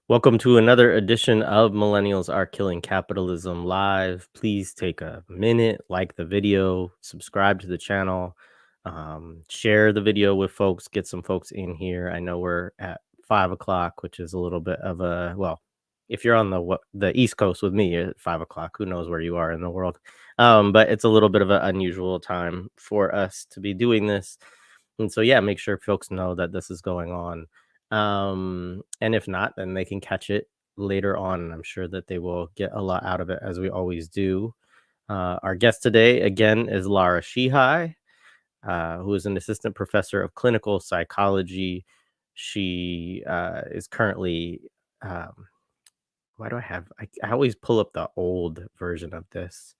Welcome to another edition of Millennials Are Killing Capitalism Live. Please take a minute, like the video, subscribe to the channel, share the video with folks, get some folks in here. I know we're at 5 o'clock, which is a little bit of a, well, if you're on the East Coast with me at 5 o'clock, who knows where you are in the world. But it's a little bit of an unusual time for us to be doing this. And so, yeah, make sure folks know that this is going on. And if not, then they can catch it later on. And I'm sure that they will get a lot out of it, as we always do. Our guest today, again, is Lara Sheehi, who is an assistant professor of clinical psychology. She is currently, why do I always pull up the old version of this.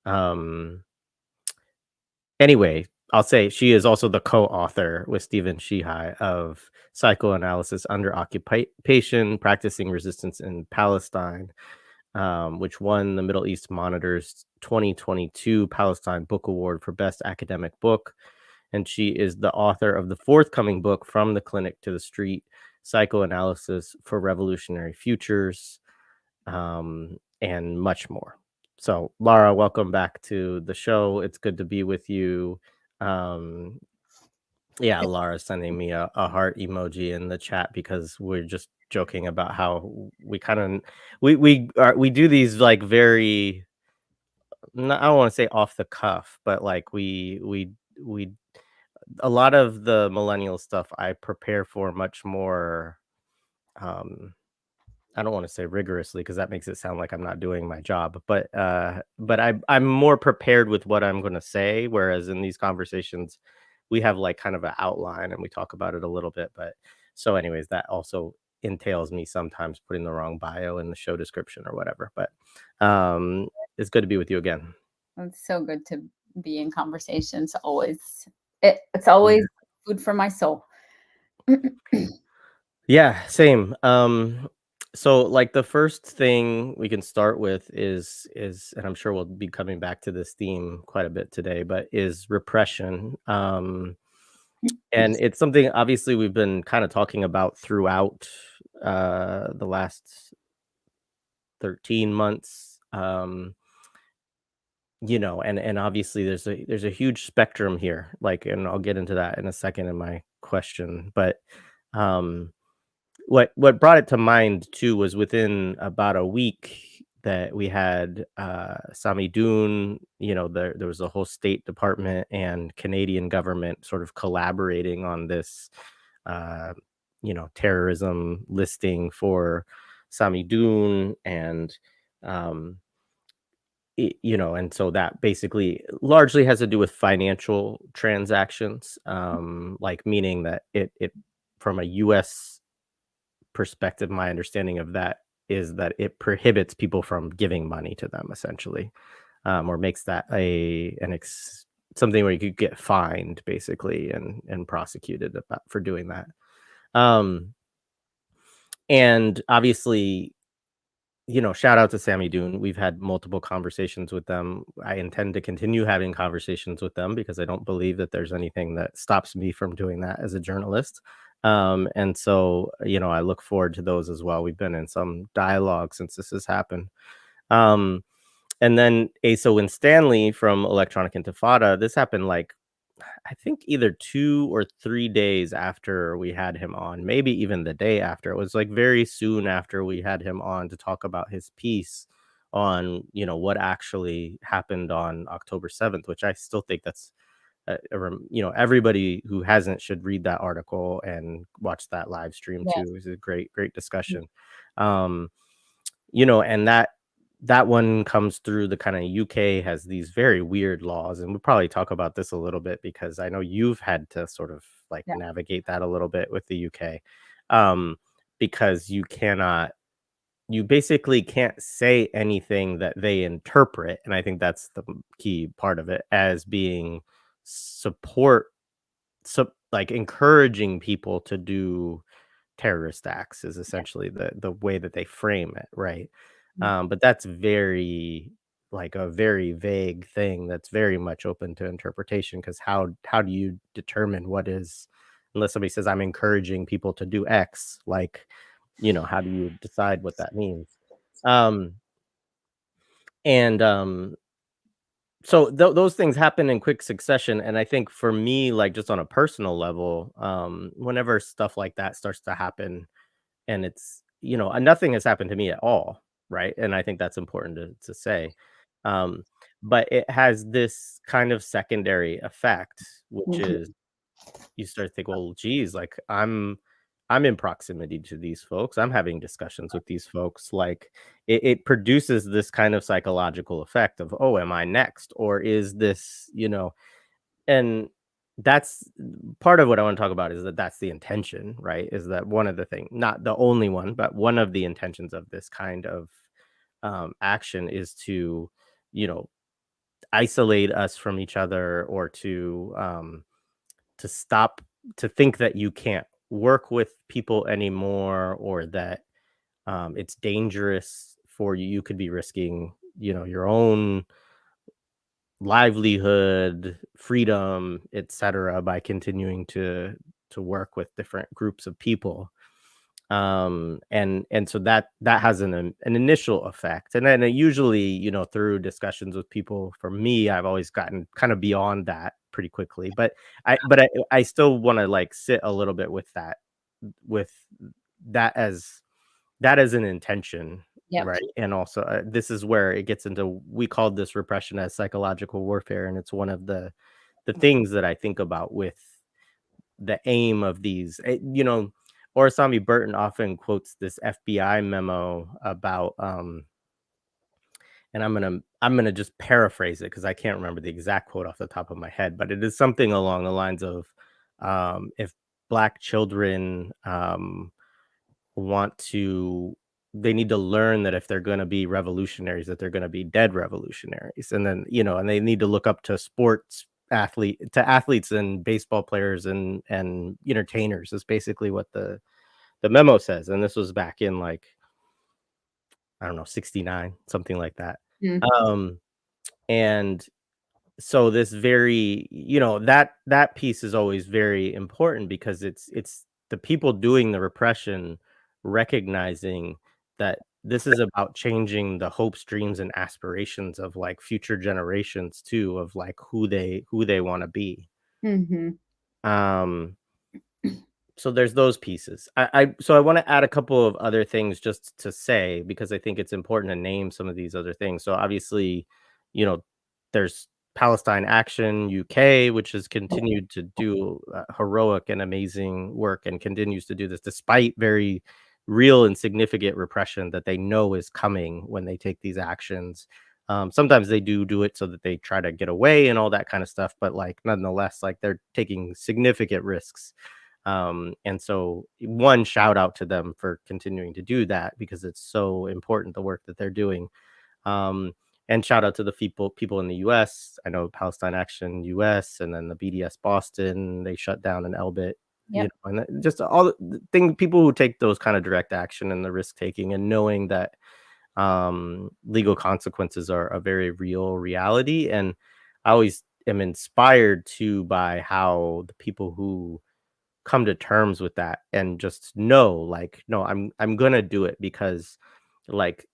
Um, Anyway, I'll say she is also the co-author with Stephen Sheehi of Psychoanalysis Under Occupation, Practicing Resistance in Palestine, which won the Middle East Monitor's 2022 Palestine Book Award for Best Academic Book. And she is the author of the forthcoming book, From the Clinic to the Street, Psychoanalysis for Revolutionary Futures, and much more. So, Lara, welcome back to the show. It's good to be with you. Um, yeah, Lara's sending me a heart emoji in the chat because we're just joking about how we kind of we do these like very I don't want to say off the cuff, but like we a lot of the millennial stuff I prepare for much more. I don't want to say rigorously because that makes it sound like I'm not doing my job, but I'm more prepared with what I'm going to say. Whereas in these conversations, we have like kind of an outline and we talk about it a little bit. But so, anyways, that also entails me sometimes putting the wrong bio in the show description or whatever. But it's good to be with you again. It's so good to be in conversations. It's always food for my soul. Yeah, same. So like the first thing we can start with is and I'm sure we'll be coming back to this theme quite a bit today, but is repression. And it's something obviously we've been kind of talking about throughout the last 13 months. And obviously there's a huge spectrum here, like, and I'll get into that in a second in my question, but um what brought it to mind too was within about a week that we had Sami Doon, there was a whole State Department and Canadian government sort of collaborating on this uh, terrorism listing for Sami Doon, and um and so that basically largely has to do with financial transactions, like meaning that it from a US perspective, my understanding of that is that it prohibits people from giving money to them essentially, or makes that something where you could get fined basically and prosecuted about for doing that. Um, and obviously, shout out to Sammy Doon. We've had multiple conversations with them. I intend to continue having conversations with them because I don't believe that there's anything that stops me from doing that as a journalist. And so, I look forward to those as well. We've been in some dialogue since this has happened. Um, and then Asa Winstanley from Electronic Intifada, this happened like, I think either 2 or 3 days after we had him on, maybe even the day after. It was like very soon after we had him on to talk about his piece on, what actually happened on October 7th, which I still think that's, everybody who hasn't should read that article and watch that live stream Yes. too. It was a great, great discussion. Um, and that one comes through the kind of UK has these very weird laws, and we'll probably talk about this a little bit because I know you've had to sort of like Yeah. navigate that a little bit with the UK, because you basically can't say anything that they interpret, and I think that's the key part of it, as being support, like encouraging people to do terrorist acts is essentially the way that they frame it, right? But that's very like a very vague thing that's very much open to interpretation, because how do you determine what is, unless somebody says I'm encouraging people to do X, like how do you decide what that means? Um, and so those things happen in quick succession, and I think for me, like, just on a personal level, whenever stuff like that starts to happen, and it's nothing has happened to me at all, right? And I think that's important to say. um, but it has this kind of secondary effect, which Mhm. is you start to think, well, geez, like I'm in proximity to these folks. I'm having discussions with these folks. Like it produces this kind of psychological effect of, oh, am I next? Or is this, and that's part of what I want to talk about, is that that's the intention, right? Is that one of the thing, not the only one, but one of the intentions of this kind of action is to, you know, isolate us from each other, or to stop, to think that you can't work with people anymore, or that it's dangerous for you. You could be risking, your own livelihood, freedom, etc., by continuing to work with different groups of people. And so that has an initial effect, and then it usually, through discussions with people, for me, I've always gotten kind of beyond that pretty quickly. But I still want to, like, sit a little bit with with that as an intention, Yep. right? And also, this is where it gets into, we called this repression as psychological warfare, and it's one of the things that I think about with the aim of these. Orasami Burton often quotes this FBI memo about, and I'm gonna just paraphrase it because I can't remember the exact quote off the top of my head, but it is something along the lines of, if black children want to they need to learn that if they're going to be revolutionaries, that they're going to be dead revolutionaries, and then, and they need to look up to athletes and baseball players and entertainers, is basically what the memo says. And this was back in, like, I don't know, 69, something like that. Mm. um and so this very, that piece is always very important, because it's the people doing the repression recognizing that this is about changing the hopes, dreams, and aspirations of, like, future generations too, of, like, who they want to be. Mhm. um so there's those pieces. I want to add a couple of other things just to say, because I think it's important to name some of these other things. So obviously, you know, there's Palestine Action UK, which has continued to do heroic and amazing work, and continues to do this despite very real and significant repression that they know is coming when they take these actions. Sometimes they do it so that they try to get away and all that kind of stuff, but, like, nonetheless, like, they're taking significant risks. And so, one, shout out to them for continuing to do that, because it's so important, the work that they're doing. Um, and shout out to the people in the US. I know Palestine Action US, and then the BDS Boston, they shut down in Elbit, Yep. and just all the thing, people who take those kind of direct action and the risk taking, and knowing that legal consequences are a very real reality. And I always am inspired too by how the people who come to terms with that, and just know, like, no, I'm gonna do it because, like,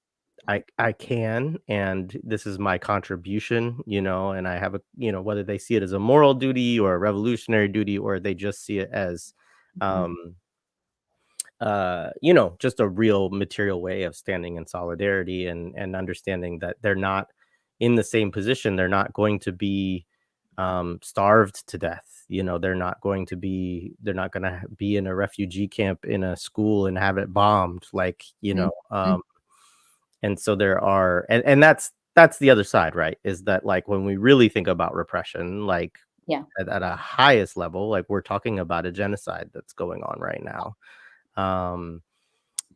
I can, and this is my contribution, and I have a, whether they see it as a moral duty or a revolutionary duty, or they just see it as Mhm. um just a real material way of standing in solidarity, and understanding that they're not in the same position. They're not going to be starved to death. They're not going to be in a refugee camp in a school and have it bombed, like, Mhm. and so there are, and that's the other side, right? Is that, like, when we really think about repression, like, Yeah. at a highest level, like, we're talking about a genocide that's going on right now. um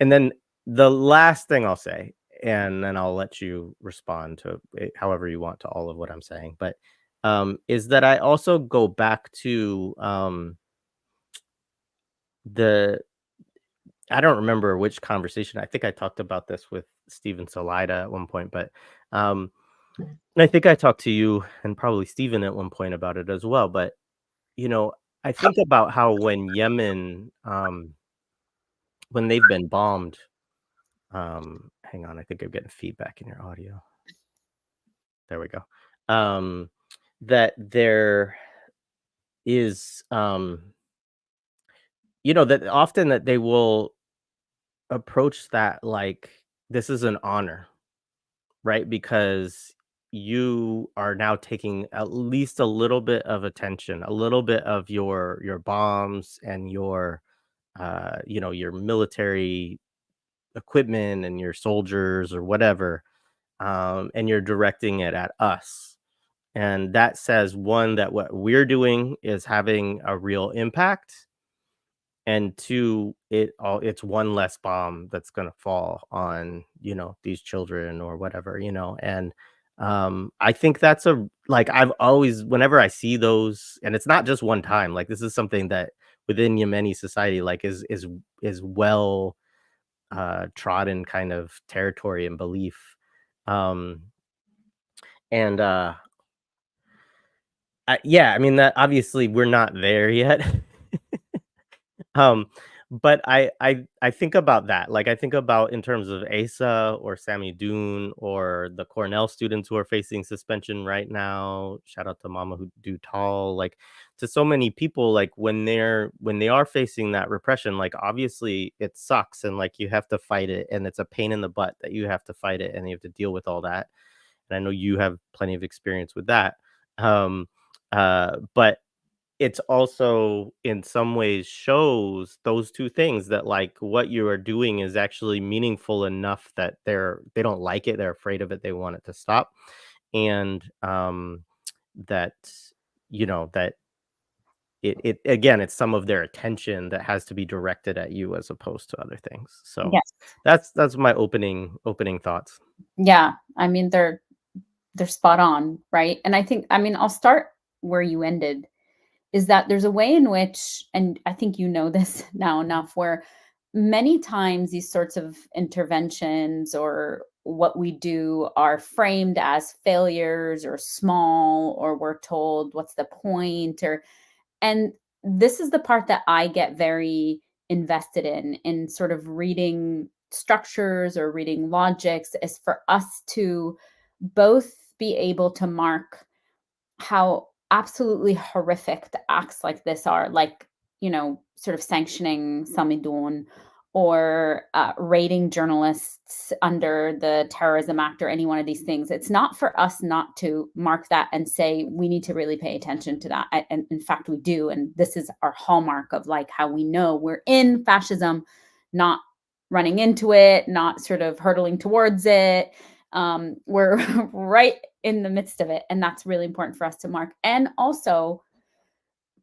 and then the last thing I'll say, and then I'll let you respond to it however you want to all of what I'm saying, but is that I also go back to the I don't remember which conversation. I think I talked about this with Steven Salida at one point, but um, and I think I talked to you and probably Steven at one point about it as well. But, you know, I think about how when Yemen when they've been bombed, hang on, I think I'm getting feedback in your audio. There we go. That there is, that often that they will approach that like this is an honor, right? Because you are now taking at least a little bit of attention, a little bit of your bombs and your military equipment and your soldiers or whatever, and you're directing it at us. And that says, one, that what we're doing is having a real impact, and two, it's one less bomb that's gonna fall on, these children or whatever, and, I think that's I've always, whenever I see those, and it's not just one time, like, this is something that within Yemeni society, like, is well, trodden kind of territory and belief, um, and, yeah, I mean, that obviously we're not there yet. Um, but I think about that, like, I think about in terms of Asa or Sammy Dune or the Cornell students who are facing suspension right now. Shout out to Mama who do tall, like, to so many people, like, when they are facing that repression, like, obviously it sucks and, like, you have to fight it, and it's a pain in the butt that you have to fight it and you have to deal with all that, and I know you have plenty of experience with that. Um, but it's also in some ways shows those 2 things, that, like, what you are doing is actually meaningful enough that they don't like it, they're afraid of it, they want it to stop, and, that, that it again, it's some of their attention that has to be directed at you as opposed to other things, so Yes. that's my opening thoughts. Yeah. I mean, they're spot on, right? And I think, I mean, I'll start where you ended, is that there's a way in which, and I think you know this now enough, where many times these sorts of interventions or what we do are framed as failures or small, or we're told what's the point, or, and this is the part that I get very invested in sort of reading structures or reading logics, is for us to both be able to mark how absolutely horrific the acts like this are, like, sort of sanctioning Samidun, or raiding journalists under the Terrorism Act, or any one of these things. It's not for us not to mark that and say we need to really pay attention to that. And in fact, we do. And this is our hallmark of like how we know we're in fascism, not running into it, not sort of hurtling towards it. We're right in the midst of it. And that's really important for us to mark. And also,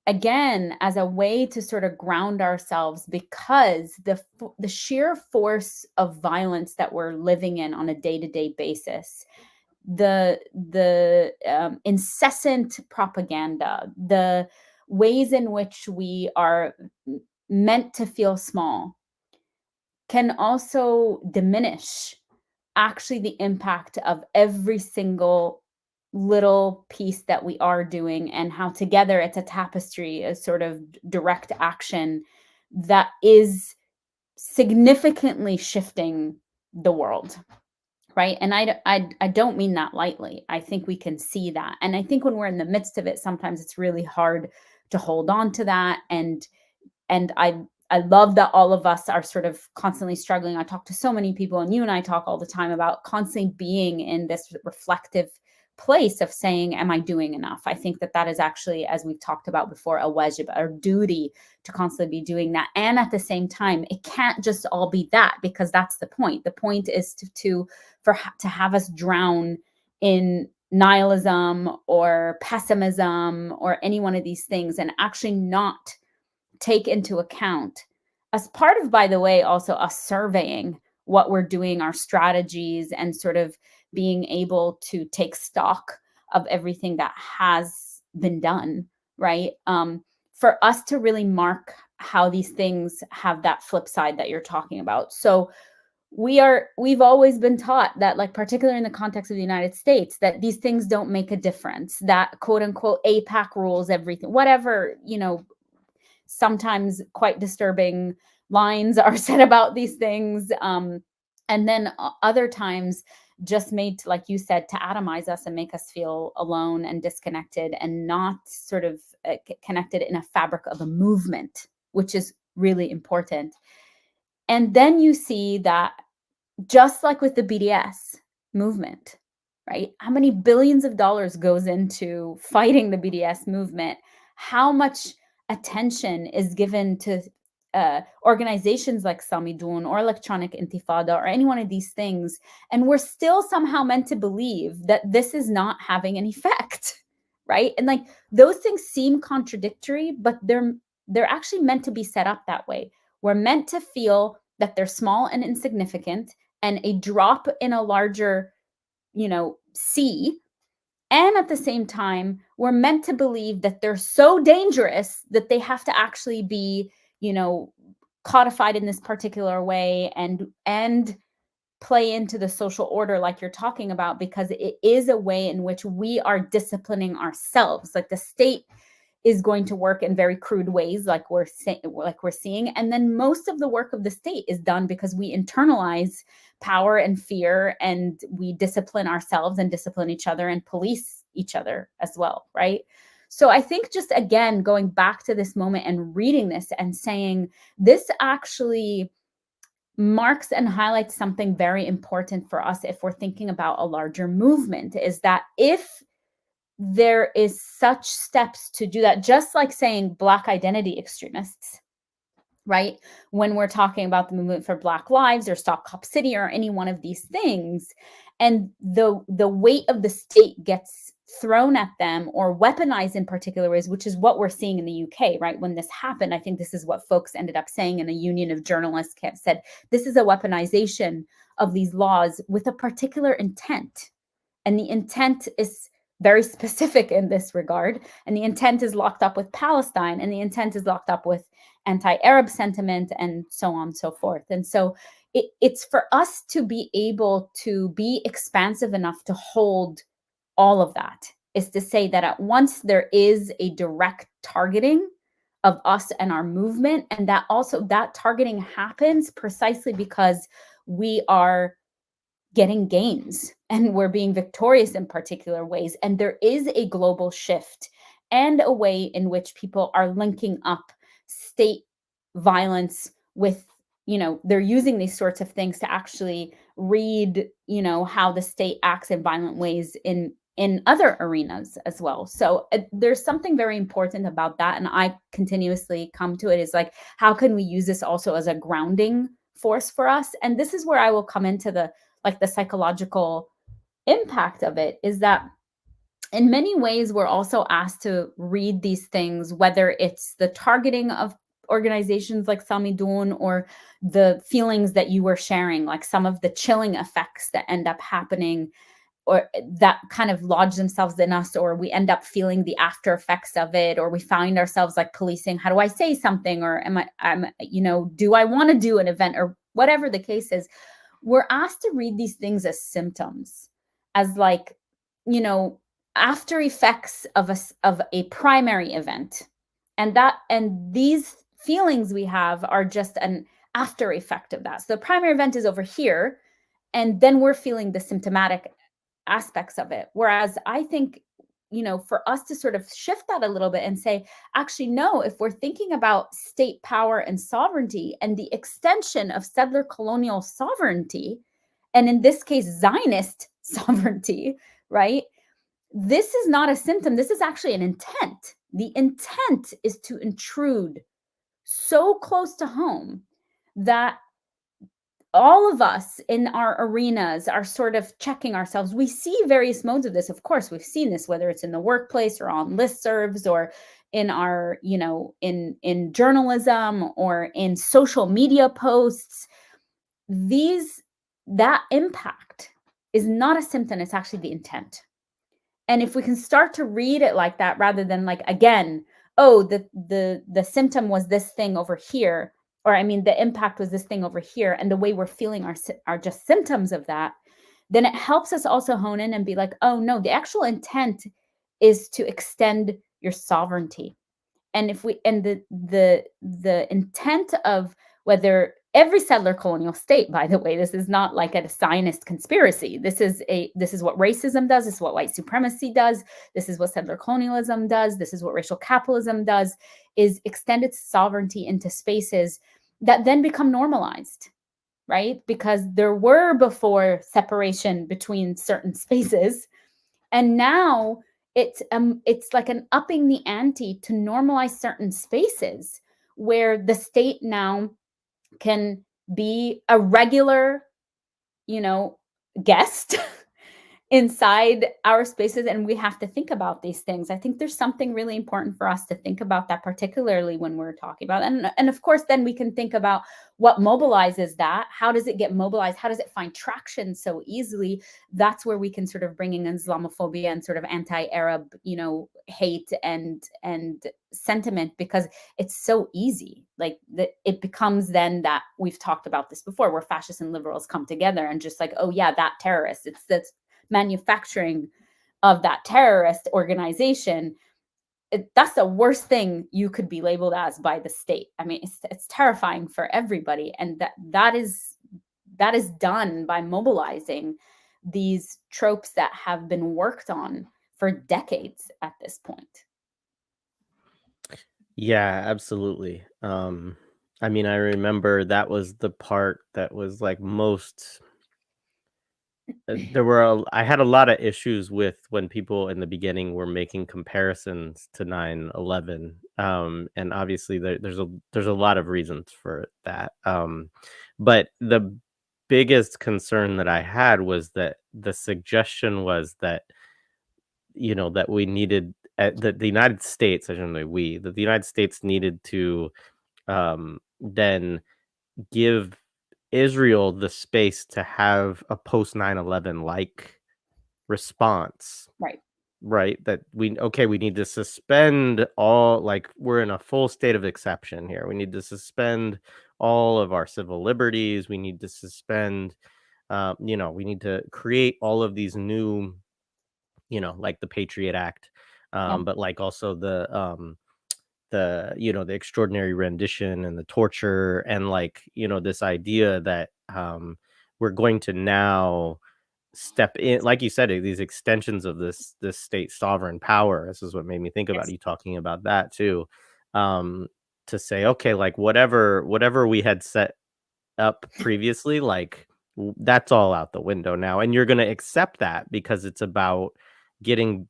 again, as a way to sort of ground ourselves, because the sheer force of violence that we're living in on a day-to-day basis, the incessant propaganda, the ways in which we are meant to feel small, can also diminish actually the impact of every single little piece that we are doing, and how together it's a tapestry, a sort of direct action that is significantly shifting the world, right? And I don't mean that lightly. I think we can see that, and I think when we're in the midst of it, sometimes it's really hard to hold on to that. And I love that all of us are sort of constantly struggling. I talk to so many people, and you and I talk all the time about constantly being in this reflective place of saying, am I doing enough? I think that that is actually, as we've talked about before, a wajib, a duty to constantly be doing that. And at the same time, it can't just all be that, because that's the point. The point is to have us drown in nihilism or pessimism or any one of these things, and actually not take into account, as part of, by the way, also us surveying what we're doing, our strategies, and sort of being able to take stock of everything that has been done, right? For us to really mark how these things have that flip side that you're talking about. So we've always been taught that, like, particularly in the context of the United States, that these things don't make a difference, that quote unquote APAC rules everything, whatever, sometimes quite disturbing lines are said about these things. And then other times just made to, like you said, to atomize us and make us feel alone and disconnected and not sort of connected in a fabric of a movement, which is really important. And then you see that just like with the BDS movement, right? How many billions of dollars goes into fighting the BDS movement? How much attention is given to organizations like Samidun or Electronic Intifada or any one of these things? And we're still somehow meant to believe that this is not having an effect, right? And like those things seem contradictory, but they're actually meant to be set up that way. We're meant to feel that they're small and insignificant and a drop in a larger, sea. And at the same time, we're meant to believe that they're so dangerous that they have to actually be, codified in this particular way and play into the social order like you're talking about, because it is a way in which we are disciplining ourselves. Like the state is going to work in very crude ways, like we're seeing, and then most of the work of the state is done because we internalize power and fear, and we discipline ourselves and discipline each other and police each other as well, right? So I think just again going back to this moment and reading this and saying this actually marks and highlights something very important for us if we're thinking about a larger movement, is that if there is such steps to do that, just like saying Black identity extremists, right? When we're talking about the movement for Black lives or Stop Cop City or any one of these things, and the weight of the state gets thrown at them or weaponized in particular ways, which is what we're seeing in the UK, right? When this happened, I think this is what folks ended up saying in a union of journalists said, this is a weaponization of these laws with a particular intent. And the intent is very specific in this regard. And the intent is locked up with Palestine, and the intent is locked up with anti-Arab sentiment, and so on and so forth. And so it's for us to be able to be expansive enough to hold all of that, is to say that at once there is a direct targeting of us and our movement, and that also that targeting happens precisely because we are getting gains and we're being victorious in particular ways. And there is a global shift and a way in which people are linking up state violence with, they're using these sorts of things to actually read, how the state acts in violent ways in other arenas as well. So there's something very important about that. And I continuously come to it is like, how can we use this also as a grounding force for us? And this is where I will come into the psychological impact of it, is that in many ways we're also asked to read these things, whether it's the targeting of organizations like Samidun or the feelings that you were sharing, like some of the chilling effects that end up happening or that kind of lodge themselves in us, or we end up feeling the after effects of it, or we find ourselves like policing, how do I say something, or do I want to do an event, or whatever the case is. We're asked to read these things as symptoms, as like, after effects of a primary event. And these feelings we have are just an after effect of that. So the primary event is over here, and then we're feeling the symptomatic aspects of it. Whereas I think, for us to sort of shift that a little bit and say, actually, no, if we're thinking about state power and sovereignty and the extension of settler colonial sovereignty, and in this case, Zionist sovereignty, right? This is not a symptom. This is actually an intent. The intent is to intrude so close to home that all of us in our arenas are sort of checking ourselves. We see various modes of this. Of course, we've seen this, whether it's in the workplace or on listservs or in our, in journalism or in social media posts. That impact is not a symptom. It's actually the intent. And if we can start to read it like that, rather than like, again, oh, the symptom was this thing over here, or the impact was this thing over here, and the way we're feeling are just symptoms of that, then it helps us also hone in and be like, oh no, the actual intent is to extend your sovereignty. And if we, and the intent of whether every settler colonial state, by the way, this is not like a Zionist conspiracy. This is what racism does. This is what white supremacy does. This is what settler colonialism does. This is what racial capitalism does, is extend its sovereignty into spaces that then become normalized, right? Because there were before separation between certain spaces, and now it's like an upping the ante to normalize certain spaces where the state now can be a regular, guest inside our spaces, and we have to think about these things. I think there's something really important for us to think about that, particularly when we're talking about, and of course then we can think about what mobilizes that. How does it get mobilized? How does it find traction so easily? That's where we can sort of bring in Islamophobia and sort of anti-Arab, hate and sentiment, because it's so easy. Like it becomes then that we've talked about this before, where fascists and liberals come together and just like, oh yeah, that terrorist, it's this manufacturing of that terrorist organization. That's the worst thing you could be labeled as by the state. I mean, it's terrifying for everybody, and that is done by mobilizing these tropes that have been worked on for decades at this point. Yeah, absolutely. I mean, I remember that was the part that was like most I had a lot of issues with when people in the beginning were making comparisons to 9/11. And obviously there's a lot of reasons for that. But the biggest concern that I had was that the suggestion was that, that we needed that the United States, I shouldn't say we, that the United States needed to then give Israel the space to have a post 9/11 like response, Right. right? That we need to suspend all, like, we're in a full state of exception here. We need to suspend all of our civil liberties. We need to suspend, we need to create all of these new, like the Patriot Act, Yeah. but like also the extraordinary rendition and the torture, and like, this idea that we're going to now step in, like you said, these extensions of this state sovereign power. This is what made me think about Yes. you talking about that too. um to say, okay, like whatever we had set up previously, like that's all out the window now, and you're going to accept that because it's about getting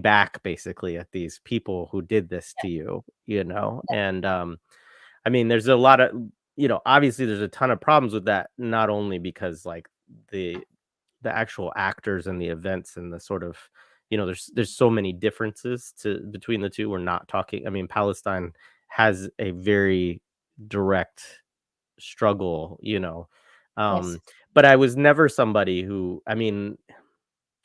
back basically at these people who did this to you, and I mean, there's a lot of, obviously there's a ton of problems with that, not only because like the the actual actors and the events and the sort of, there's so many differences to between the two. We're not talking, I mean, Palestine has a very direct struggle, Yes. um but I was never somebody who, I mean,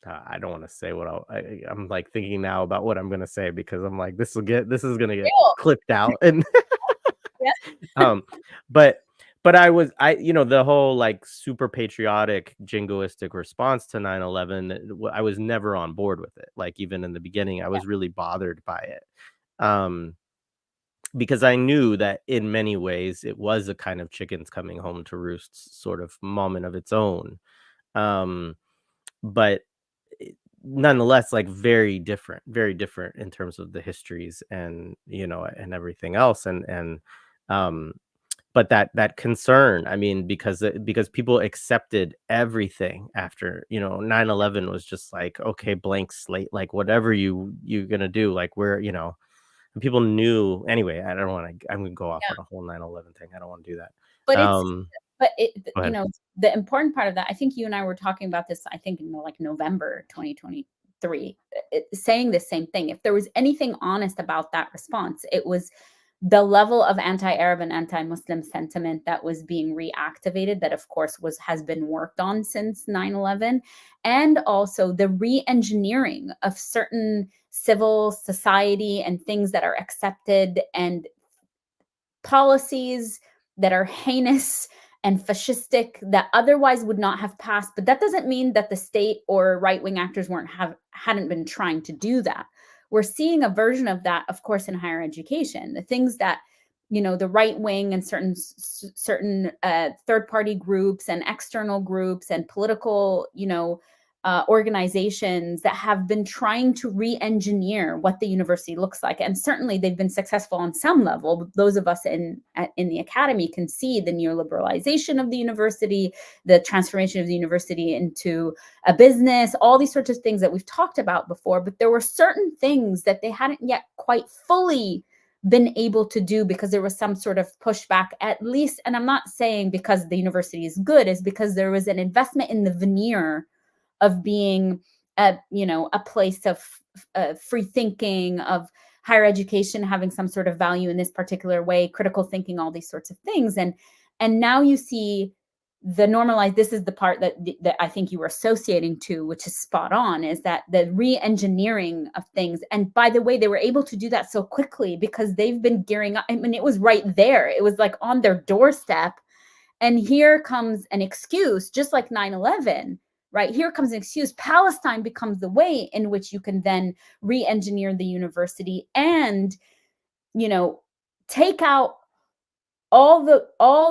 I don't want to say what I'm like thinking now about what I'm going to say, because I'm like, this is going to get Real. clipped out. And Yeah. um but the whole like super patriotic jingoistic response to 9/11, I was never on board with it. Like, even in the beginning I Yeah. was really bothered by it, um because I knew that in many ways it was a kind of chickens coming home to roost sort of moment of its own. um but nonetheless, like, very different in terms of the histories and, and everything else. And um but that concern, I mean, because people accepted everything after, 9/11 was just like, okay, blank slate, like whatever you're gonna do, like, and people knew anyway. I don't want to, I'm gonna go off on a whole 9/11 thing. I don't want to do that. But it's but it Go ahead. the important part of that, I think you and I were talking about this, I think in like November 2023, saying the same thing. If there was anything honest about that response, it was the level of anti-Arab and anti-Muslim sentiment that was being reactivated, that of course has been worked on since 9/11, and also the re-engineering of certain civil society and things that are accepted, and policies that are heinous and fascistic that otherwise would not have passed. But that doesn't mean that the state or right-wing actors hadn't been trying to do that. We're seeing a version of that, of course, in higher education. The things that the right wing and certain third party groups and external groups and political, organizations that have been trying to re-engineer what the university looks like. And certainly they've been successful on some level. Those of us in the academy can see the neoliberalization of the university, the transformation of the university into a business, all these sorts of things that we've talked about before. But there were certain things that they hadn't yet quite fully been able to do because there was some sort of pushback, at least. And I'm not saying because the university is good, is because there was an investment in the veneer of being a place of free thinking, of higher education having some sort of value in this particular way, critical thinking, all these sorts of things. And now you see the normalized, this is the part that I think you were associating to, which is spot on, is that the re-engineering of things. And by the way, they were able to do that so quickly because they've been gearing up. I mean, it was right there. It was like on their doorstep. And here comes an excuse, just like 9/11, right? Here comes an excuse. Palestine becomes the way in which you can then re-engineer the university and, take out all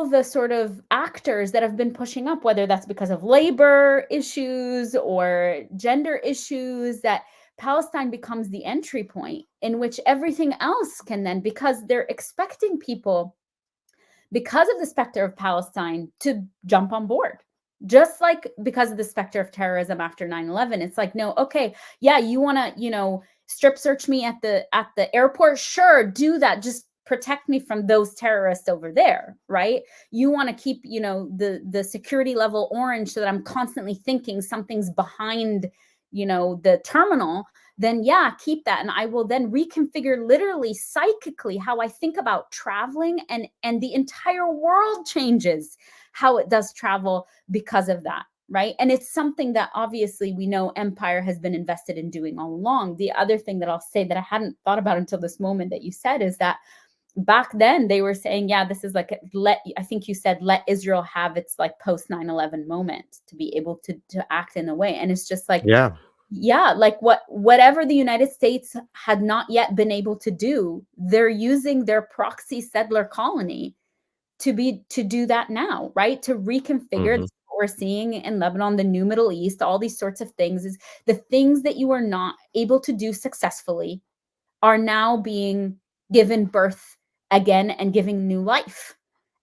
the sort of actors that have been pushing up, whether that's because of labor issues or gender issues, that Palestine becomes the entry point in which everything else can then, because they're expecting people, because of the specter of Palestine, to jump on board. Just like because of the specter of terrorism after 9/11, it's like, no, okay, yeah, you want to, strip search me at the airport? Sure, do that. Just protect me from those terrorists over there, right? You want to keep, the security level orange so that I'm constantly thinking something's behind, the terminal. Then yeah, keep that, and I will then reconfigure literally psychically how I think about traveling, and the entire world changes how it does travel because of that, right? And it's something that obviously we know empire has been invested in doing all along. The other thing that I'll say that I hadn't thought about until this moment that you said is that back then they were saying, yeah, this is like, I think you said, let Israel have its like post 9/11 moment to be able to act in a way. And it's just like, Yeah. yeah, like whatever the United States had not yet been able to do, they're using their proxy settler colony to do that now, right? To reconfigure. This Mhm. is what we're seeing in Lebanon, the new Middle East, all these sorts of things, is the things that you were not able to do successfully are now being given birth again and giving new life.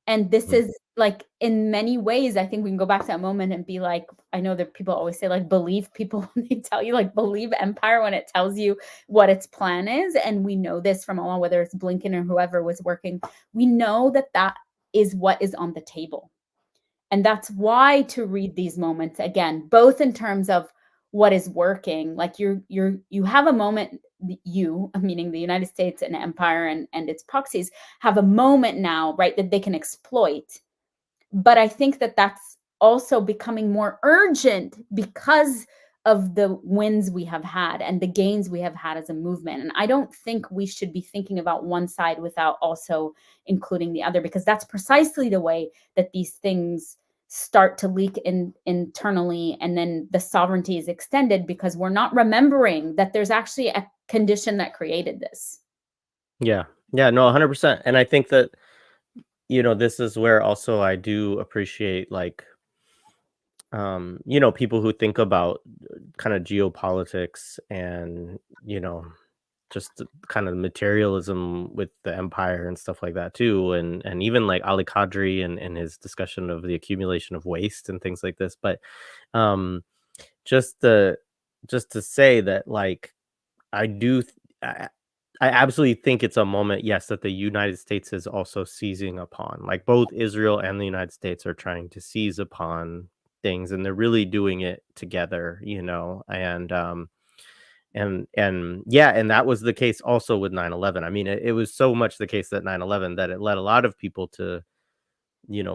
And this Mm. is like, in many ways, I think we can go back to that moment and be like, I know that people always say, like, believe people when they tell you, like, believe empire when it tells you what its plan is. And we know this from all, whether it's Blinken or whoever was working, we know that that is what is on the table. And that's why to read these moments again, both in terms of what is working, like you have a moment, you, meaning the United States and empire and its proxies, have a moment now, right, that they can exploit. But I think that that's also becoming more urgent because of the wins we have had and the gains we have had as a movement. And I don't think we should be thinking about one side without also including the other, because that's precisely the way that these things start to leak internally, and then the sovereignty is extended because we're not remembering that there's actually a condition that created this. Yeah. Yeah, no, 100%. And I think that, this is where also I do appreciate, like, people who think about kind of geopolitics and, just the kind of materialism with the empire and stuff like that too. And even like Ali Kadri and his discussion of the accumulation of waste and things like this. But um just the just to say that, like, I do th- I absolutely think it's a moment, yes, that the United States is also seizing upon. Like, both Israel and the United States are trying to seize upon things, and they're really doing it together, and yeah, and that was the case also with 9/11. I mean, it was so much the case that 9/11 that it led a lot of people to,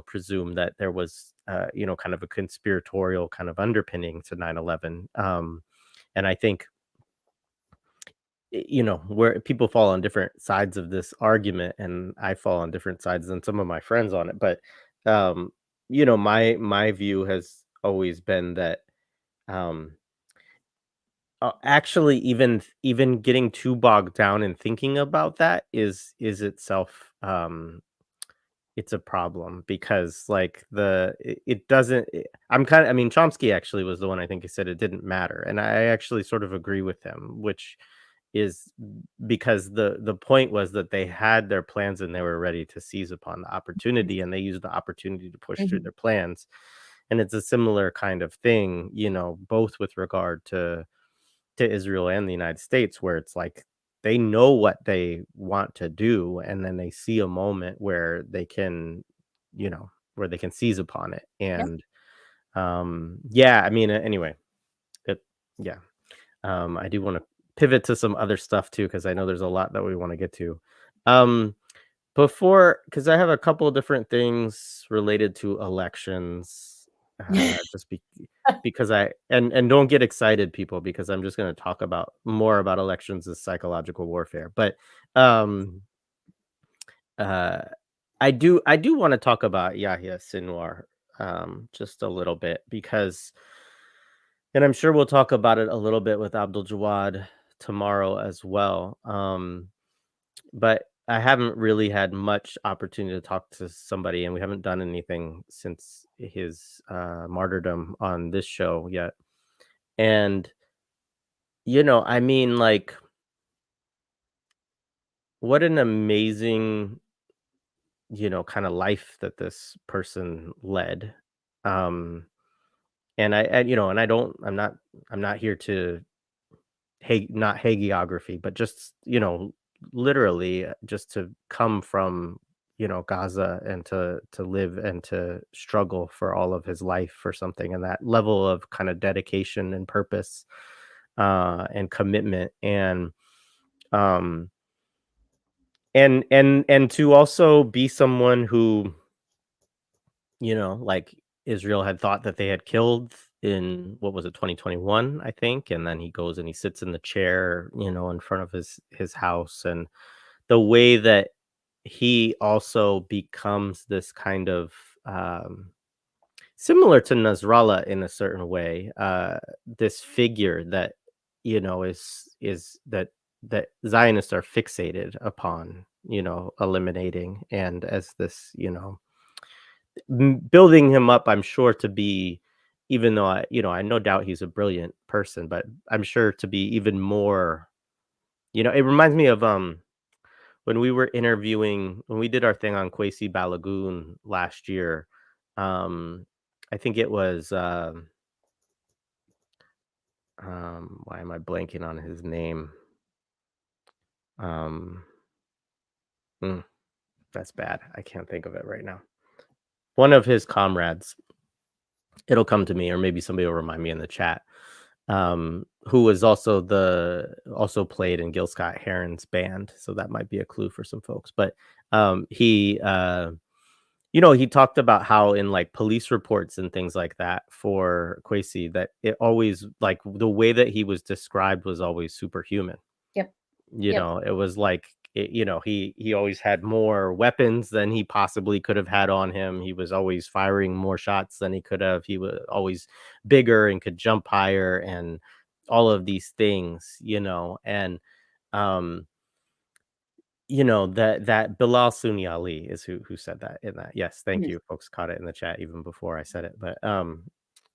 presume that there was, kind of a conspiratorial kind of underpinning to 9/11. And I think, where people fall on different sides of this argument, and I fall on different sides than some of my friends on it. But, um, my view has always been that, um, Actually, even getting too bogged down in thinking about that is itself, it's a problem because, like, it doesn't I mean, Chomsky actually was the one I think who said it didn't matter, and I actually sort of agree with him, which is because the point was that they had their plans and they were ready to seize upon the opportunity, and they used the opportunity to push through Mhm. their plans, and it's a similar kind of thing, both with regard to Israel and the United States, where it's like they know what they want to do, and then they see a moment where they can seize upon it. Yeah. And yeah, I mean, anyway, it, yeah, I do want to pivot to some other stuff too, because I know there's a lot that we want to get to. Um, because I have a couple of different things related to elections, just because and don't get excited, people, because I'm just going to talk about more about elections as psychological warfare. But um, uh, I do want to talk about Yahya Sinwar just a little bit because, and I'm sure we'll talk about it a little bit with Abdul Jawad tomorrow as well. But I haven't really had much opportunity to talk to somebody, and we haven't done anything since his martyrdom on this show yet. And I mean, like, what an amazing, kind of life that this person led. Um, and and I'm not here to not hagiography, but just, literally just to come from, Gaza and to live and to struggle for all of his life for something, and that level of kind of dedication and purpose and commitment um and to also be someone who, like, Israel had thought that they had killed in, what was it, 2021, I think, and then he goes and he sits in the chair, in front of his house, and the way that he also becomes this kind of, similar to Nasrallah in a certain way, this figure that, is that Zionists are fixated upon, eliminating, and as this, building him up, I'm sure, to be, even though I no doubt he's a brilliant person, but I'm sure to be even more, it reminds me of when we did our thing on Kwesi Balagoon last year. I think it was why am I blanking on his name? Um mm, that's bad. I can't think of it right now. One of his comrades, it'll come to me, or maybe somebody will remind me in the chat. Who was also played in Gil Scott Heron's band, so that might be a clue for some folks. But he talked about how in, like, police reports and things like that for Kwesi, that it always, like, the way that he was described was always superhuman. Yep. Yep. It was like, he always had more weapons than he possibly could have had on him. He was always firing more shots than he could have. He was always bigger and could jump higher and all of these things, and um that Bilal Sunni Ali is who said that in that. Yes, thank Mhm. you. Folks caught it in the chat even before I said it. But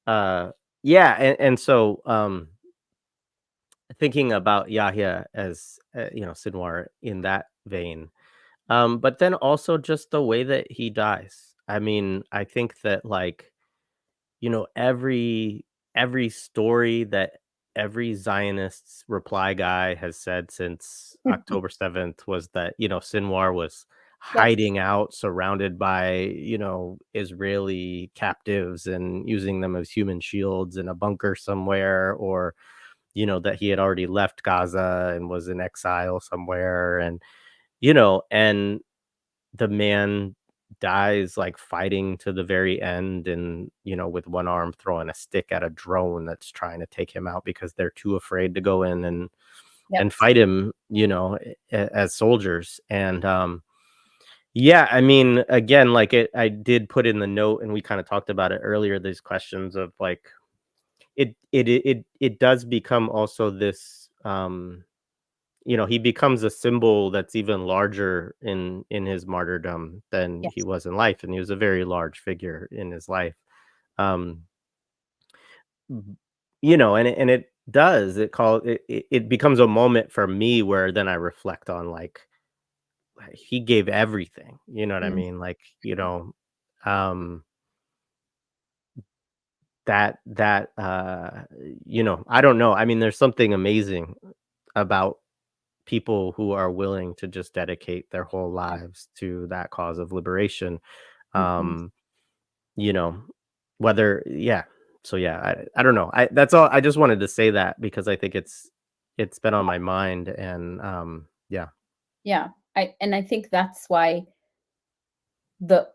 uh yeah, and so thinking about Yahya as, Sinwar in that vein. But then also just the way that he dies. I mean, I think that, like, every story that every Zionist's reply guy has said since October 7th was that, Sinwar was Yep. hiding out, surrounded by, Israeli captives and using them as human shields in a bunker somewhere, or, that he had already left Gaza and was in exile somewhere. And the man dies, like, fighting to the very end, and, with one arm throwing a stick at a drone that's trying to take him out because they're too afraid to go in and Yep. fight him, as soldiers. And yeah, I mean, again, like, I did put in the note, and we kind of talked about it earlier, these questions of, like, it does become also this, he becomes a symbol that's even larger in his martyrdom than he Yes. was in life, and he was a very large figure in his life. Um, b and it does, it becomes a moment for me where then I reflect on, like, he gave everything, you know what I Mm, mean? Like, um, I don't know, I mean, there's something amazing about people who are willing to just dedicate their whole yeah. lives to that cause of liberation. Mhm. Um, you know, whether yeah. So yeah, I don't know. That's all I just wanted to say that because I think it's been on my mind and yeah. Yeah. I think that's why the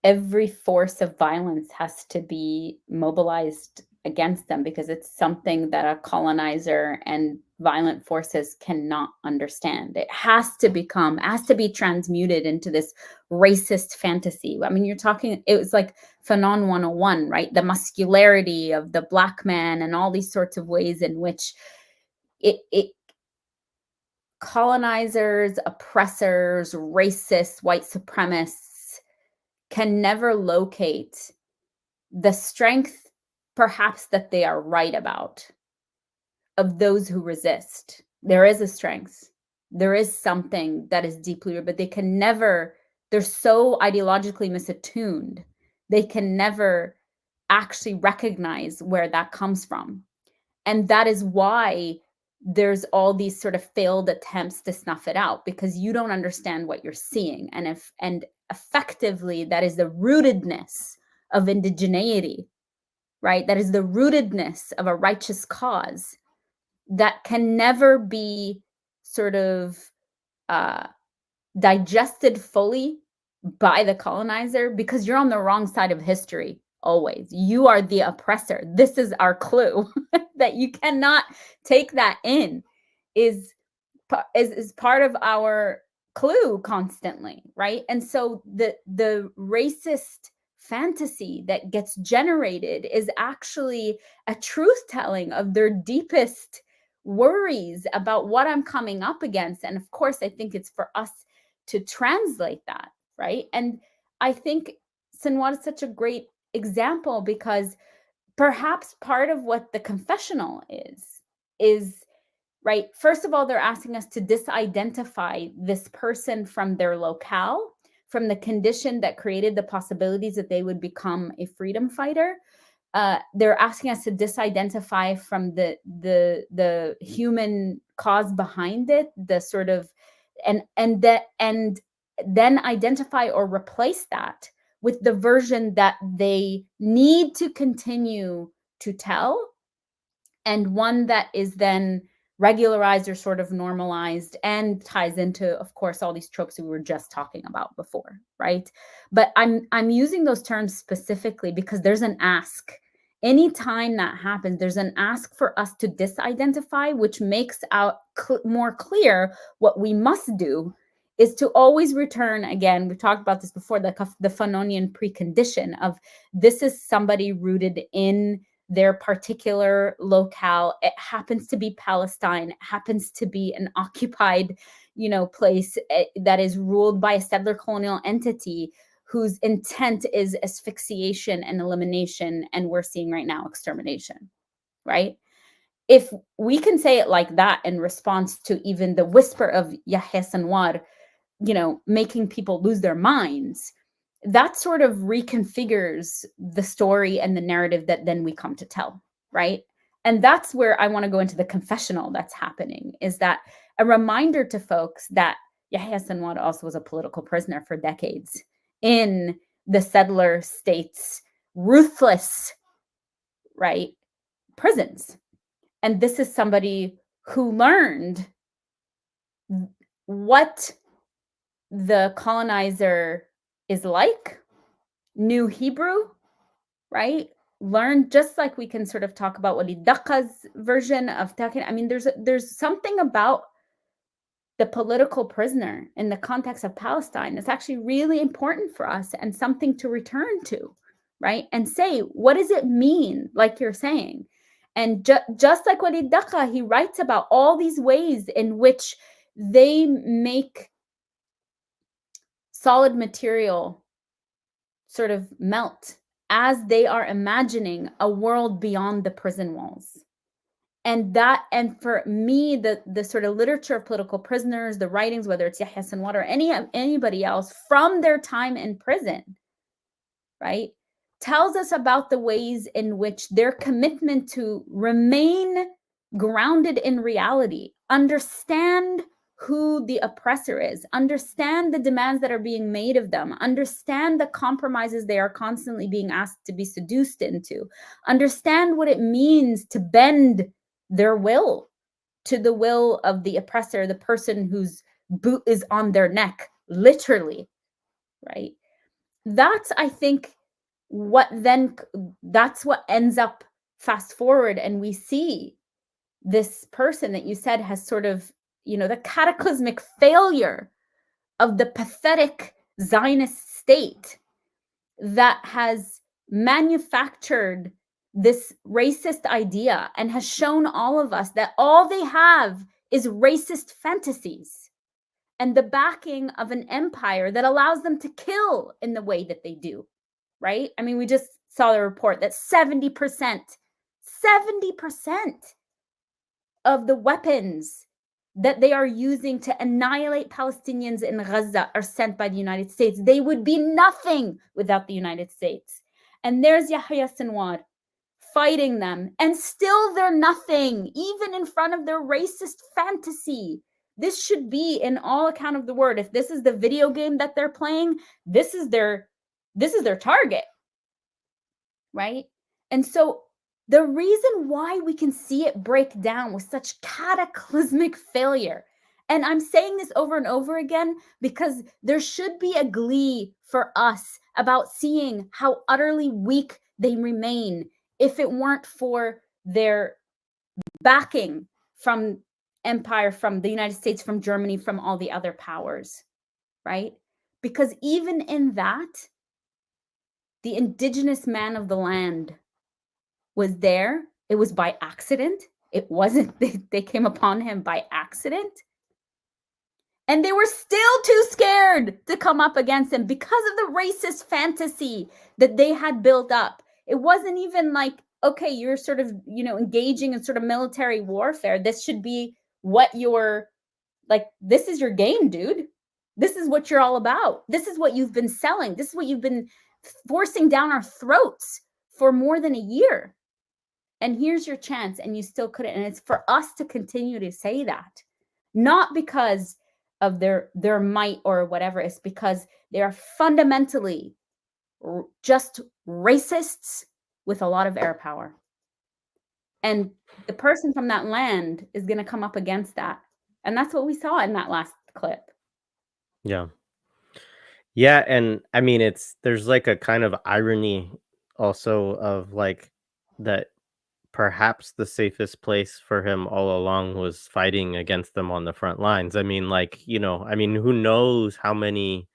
every force of violence has to be mobilized against them because it's something that a colonizer and violent forces cannot understand. It has to be transmuted into this racist fantasy. I mean, it was like Fanon 101, right? The muscularity of the black man and all these sorts of ways in which it colonizers, oppressors, racists, white supremacists can never locate the strength, perhaps, that they are right about of those who resist. There is a strength. There is something that is deeply rooted, but they can never, they're so ideologically misattuned, they can never actually recognize where that comes from. And that is why there's all these sort of failed attempts to snuff it out because you don't understand what you're seeing. And effectively that is the rootedness of indigeneity, right? That is the rootedness of a righteous cause that can never be sort of uh, digested fully by the colonizer because you're on the wrong side of history always. You are the oppressor. This is our clue that you cannot take that in is is part of our clue constantly, right? And so the racist fantasy that gets generated is actually a truth telling of their deepest worries about what I'm coming up against. And of course, I think it's for us to translate that, right? And I think Sinwar is such a great example because perhaps part of what the confessional is right. First of all, they're asking us to disidentify this person from their locale, from the condition that created the possibilities that they would become a freedom fighter. They're asking us to disidentify from the human cause behind it, the sort of and then identify or replace that with the version that they need to continue to tell, and one that is then regularized or sort of normalized and ties into, of course, all these tropes we were just talking about before, right? But I'm using those terms specifically because there's an ask. Anytime that happens, there's an ask for us to disidentify, which makes out more clear what we must do is to always return again. We've talked about this before, the Fanonian precondition of this is somebody rooted in their particular locale. It happens to be Palestine, it happens to be an occupied, place that is ruled by a settler colonial entity whose intent is asphyxiation and elimination, and we're seeing right now extermination, right? If we can say it like that in response to even the whisper of Yahya Sinwar, making people lose their minds, that sort of reconfigures the story and the narrative that then we come to tell, right? And that's where I want to go into the confessional that's happening, is that a reminder to folks that Yahya Sinwar also was a political prisoner for decades in the settler states, ruthless, right, prisons. And this is somebody who learned what the colonizer is like, knew Hebrew, right? Learned, just like we can sort of talk about Walid Daqa's version of talking. I mean, there's something about the political prisoner in the context of Palestine that's actually really important for us and something to return to, right? And say, what does it mean, like you're saying? And just like Walid Daqa, he writes about all these ways in which they make solid material sort of melt as they are imagining a world beyond the prison walls. And for me, the sort of literature of political prisoners, the writings, whether it's Yahya Sinwar or anybody else from their time in prison, right, tells us about the ways in which their commitment to remain grounded in reality, understand who the oppressor is, understand the demands that are being made of them, understand the compromises they are constantly being asked to be seduced into, understand what it means to bend their will to the will of the oppressor, the person whose boot is on their neck, literally, right? That's, I think, that's what ends up fast forward, and we see this person that you said has sort of, the cataclysmic failure of the pathetic Zionist state that has manufactured this racist idea and has shown all of us that all they have is racist fantasies and the backing of an empire that allows them to kill in the way that they do, right? I mean, we just saw the report that 70% of the weapons that they are using to annihilate Palestinians in Gaza are sent by the United States. They would be nothing without the United States. And there's Yahya Sinwar fighting them, and still they're nothing, even in front of their racist fantasy. This should be, in all account of the word, if this is the video game that they're playing, this is their target, right? And so the reason why we can see it break down with such cataclysmic failure, and I'm saying this over and over again because there should be a glee for us about seeing how utterly weak they remain if it weren't for their backing from empire, from the United States, from Germany, from all the other powers, right? Because even in that, the indigenous man of the land was there. It was by accident. It wasn't, they came upon him by accident. And they were still too scared to come up against him because of the racist fantasy that they had built up. It wasn't even like, okay, you're sort of, engaging in sort of military warfare. This should be what you're like, this is your game, dude. This is what you're all about. This is what you've been selling. This is what you've been forcing down our throats for more than a year. And here's your chance, and you still couldn't. And it's for us to continue to say that, not because of their might or whatever. It's because they are fundamentally just racists with a lot of air power. And the person from that land is going to come up against that. And that's what we saw in that last clip. Yeah. Yeah, and I mean, there's like a kind of irony also of like that perhaps the safest place for him all along was fighting against them on the front lines. I mean, like, who knows how many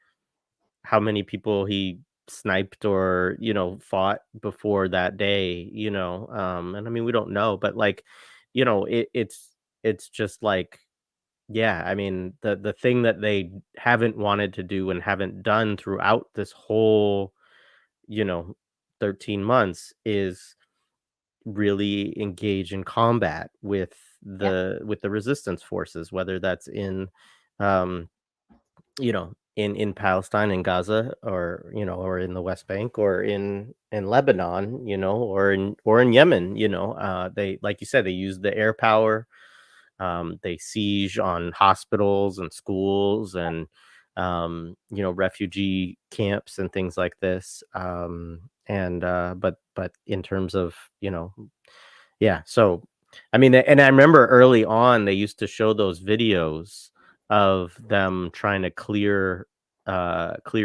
people he sniped or, fought before that day, and I mean, we don't know, but like, it's just like, yeah, I mean, the thing that they haven't wanted to do and haven't done throughout this whole, you know, 13 months is really engage in combat with Yeah. the resistance forces, whether that's um, in Palestine, in Gaza, or, or in the West Bank, or in Lebanon, or in Yemen, they, like you said, they use the air power. They siege on hospitals and schools and, refugee camps and things like this. But in terms of, yeah. So, I mean, and I remember early on, they used to show those videos of them trying to clear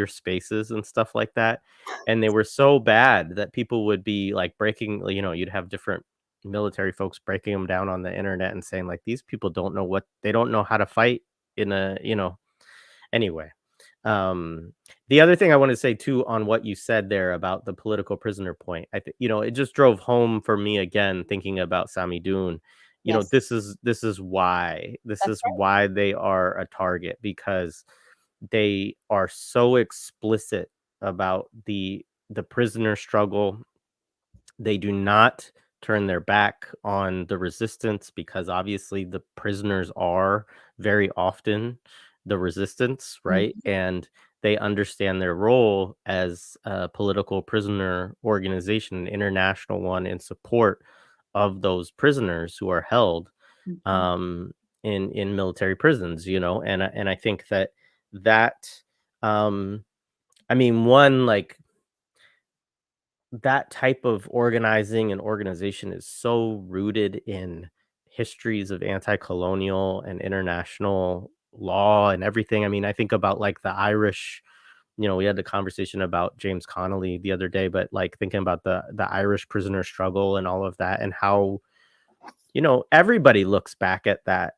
spaces and stuff like that. And they were so bad that people would be like breaking, you'd have different military folks breaking them down on the internet and saying like, these people don't know how to fight in a, anyway. Um, the other thing I want to say too on what you said there about the political prisoner point, I think, it just drove home for me again thinking about Sami Dune. Yes, This that's is why they are a target, because they are so explicit about the prisoner struggle. They do not turn their back on the resistance, because obviously the prisoners are very often the resistance, right. right? And they understand their role as a political prisoner organization, an international one, in support of those prisoners who are held Mhm, um, in military prisons, and I think that um, I mean, one, like, that type of organizing and organization is so rooted in histories of anti-colonial and international law and everything. I mean, I think about, like, the Irish. We had the conversation about James Connolly the other day, but, like, thinking about the Irish prisoner struggle and all of that, and how, everybody looks back at that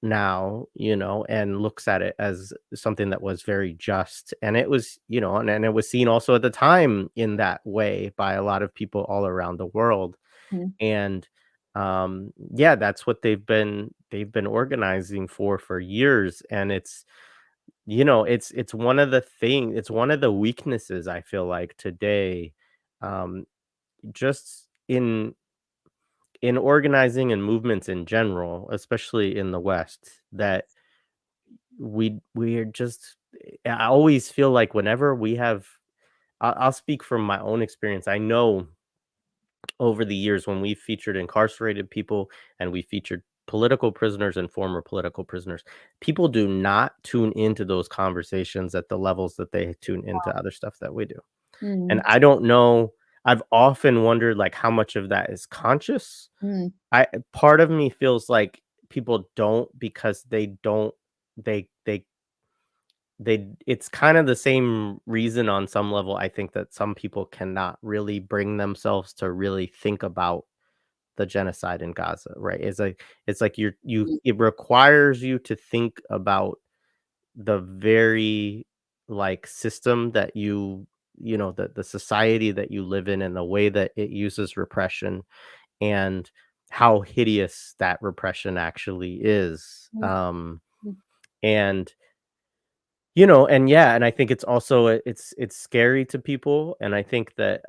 now, and looks at it as something that was very just. And it was, and it was seen also at the time in that way by a lot of people all around the world. mhm, And yeah, that's what they've been organizing for years. And it's one of the weaknesses, I feel like, today, um just in organizing and movements in general, especially in the West, that we're just I always feel like whenever we have I'll speak from my own experience. I know over the years when we featured incarcerated people and we featured political prisoners and former political prisoners, people do not tune into those conversations at the levels that they tune into other stuff that we do. And mm, I don't know, I've often wondered, like, how much of that is conscious. mm, I Part of me feels like people don't, because they it's kind of the same reason on some level. I think that some people cannot really bring themselves to really think about the genocide in Gaza, right? It's like mm, it requires you to think about the very, like, system that the society that you live in, and the way that it uses repression, and how hideous that repression actually is. mm, mm, And and yeah, and I think it's also it's scary to people. And I think that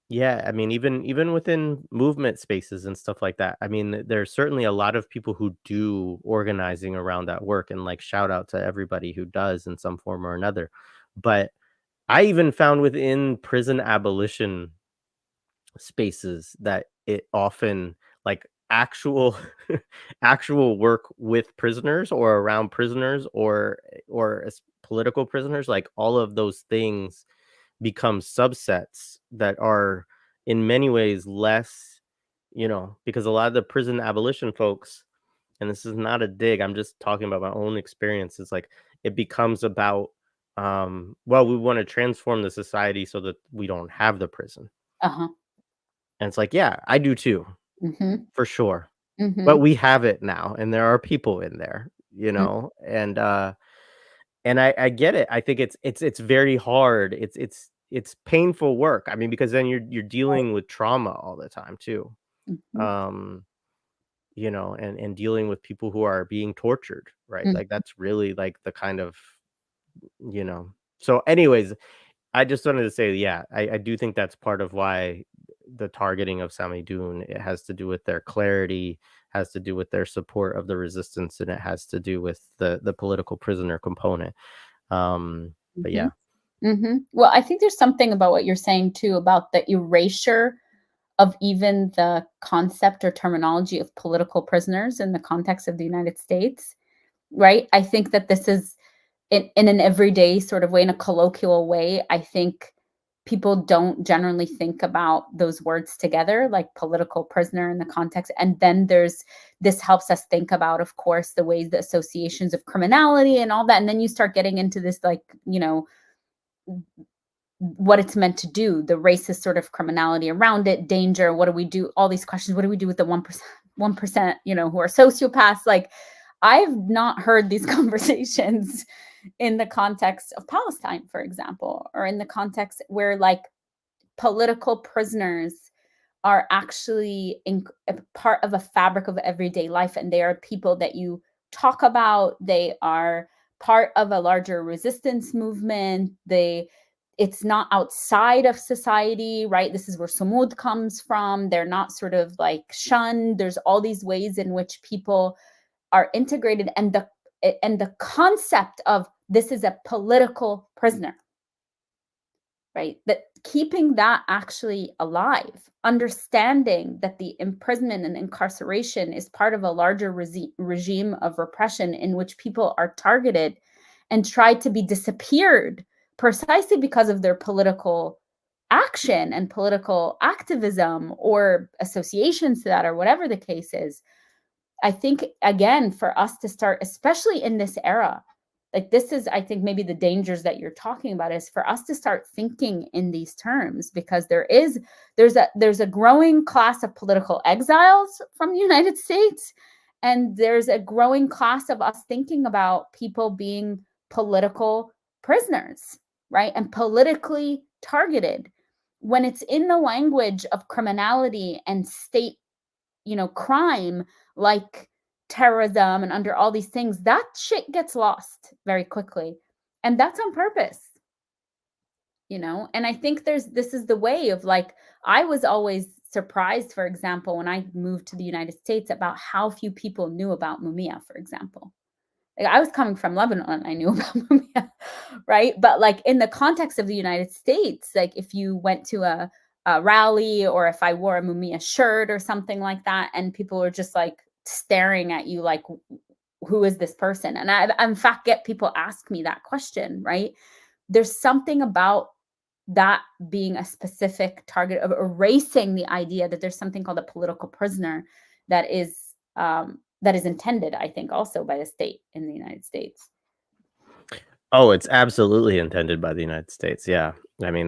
yeah, I mean, even within movement spaces and stuff like that, I mean, there's certainly a lot of people who do organizing around that work, and, like, shout out to everybody who does in some form or another. But I even found within prison abolition spaces that it often, like, actual actual work with prisoners or around prisoners, or as political prisoners, like, all of those things become subsets that are in many ways less, because a lot of the prison abolition folks, and this is not a dig, I'm just talking about my own experience, it's like it becomes about, well, we want to transform the society so that we don't have the prison. uh-huh, And it's like, yeah, I do too, mhm, for sure. But mhm, we have it now, and there are people in there, mm, and I get it. I think it's very hard. It's painful work. I mean, because then you're right, dealing with trauma all the time too. mhm, Um, and dealing with people who are being tortured, right? mm, Like, that's really, like, the kind of, you know. So anyways, I just wanted to say, yeah, I do think that's part of why the targeting of Sami Dune, it has to do with their clarity, has to do with their support of the resistance, and it has to do with the political prisoner component. But mhm, yeah. mhm. Well, I think there's something about what you're saying too about the erasure of even the concept or terminology of political prisoners in the context of the United States, right? I think that this is in an everyday sort of way, in a colloquial way, I think people don't generally think about those words together, like political prisoner in the context. And then this helps us think about, of course, the ways the associations of criminality and all that. And then you start getting into this, like, what it's meant to do, the racist sort of criminality around it, danger, what do we do? All these questions, what do we do with the 1%, who are sociopaths? Like, I've not heard these conversations in the context of Palestine, for example, or in the context where like political prisoners are actually a part of a fabric of everyday life, and they are people that you talk about. They are part of a larger resistance movement. It's not outside of society, right? This is where Sumud comes from. They're not sort of like shunned. There's all these ways in which people are integrated, and the concept of this is a political prisoner, right? That keeping that actually alive, understanding that the imprisonment and incarceration is part of a larger regime of repression in which people are targeted and tried to be disappeared precisely because of their political action and political activism or associations to that, or whatever the case is. I think, again, for us to start, especially in this era, like this is, I think, maybe the dangers that you're talking about, is for us to start thinking in these terms, because there's a growing class of political exiles from the United States, and there's a growing class of us thinking about people being political prisoners, right? And politically targeted. When it's in the language of criminality and state, crime, like terrorism and under all these things, that shit gets lost very quickly. And that's on purpose, And I think this is the way of, like, I was always surprised, for example, when I moved to the United States, about how few people knew about Mumia, for example. Like, I was coming from Lebanon and I knew about Mumia, right? But like in the context of the United States, like if you went to a rally, or if I wore a Mumia shirt or something like that, and people were just like staring at you like, who is this person? And I, in fact, get people ask me that question, right? There's something about that being a specific target of erasing the idea that there's something called a political prisoner that is intended, I think, also by the state in the United States. Oh, it's absolutely intended by the United States. Yeah. I mean,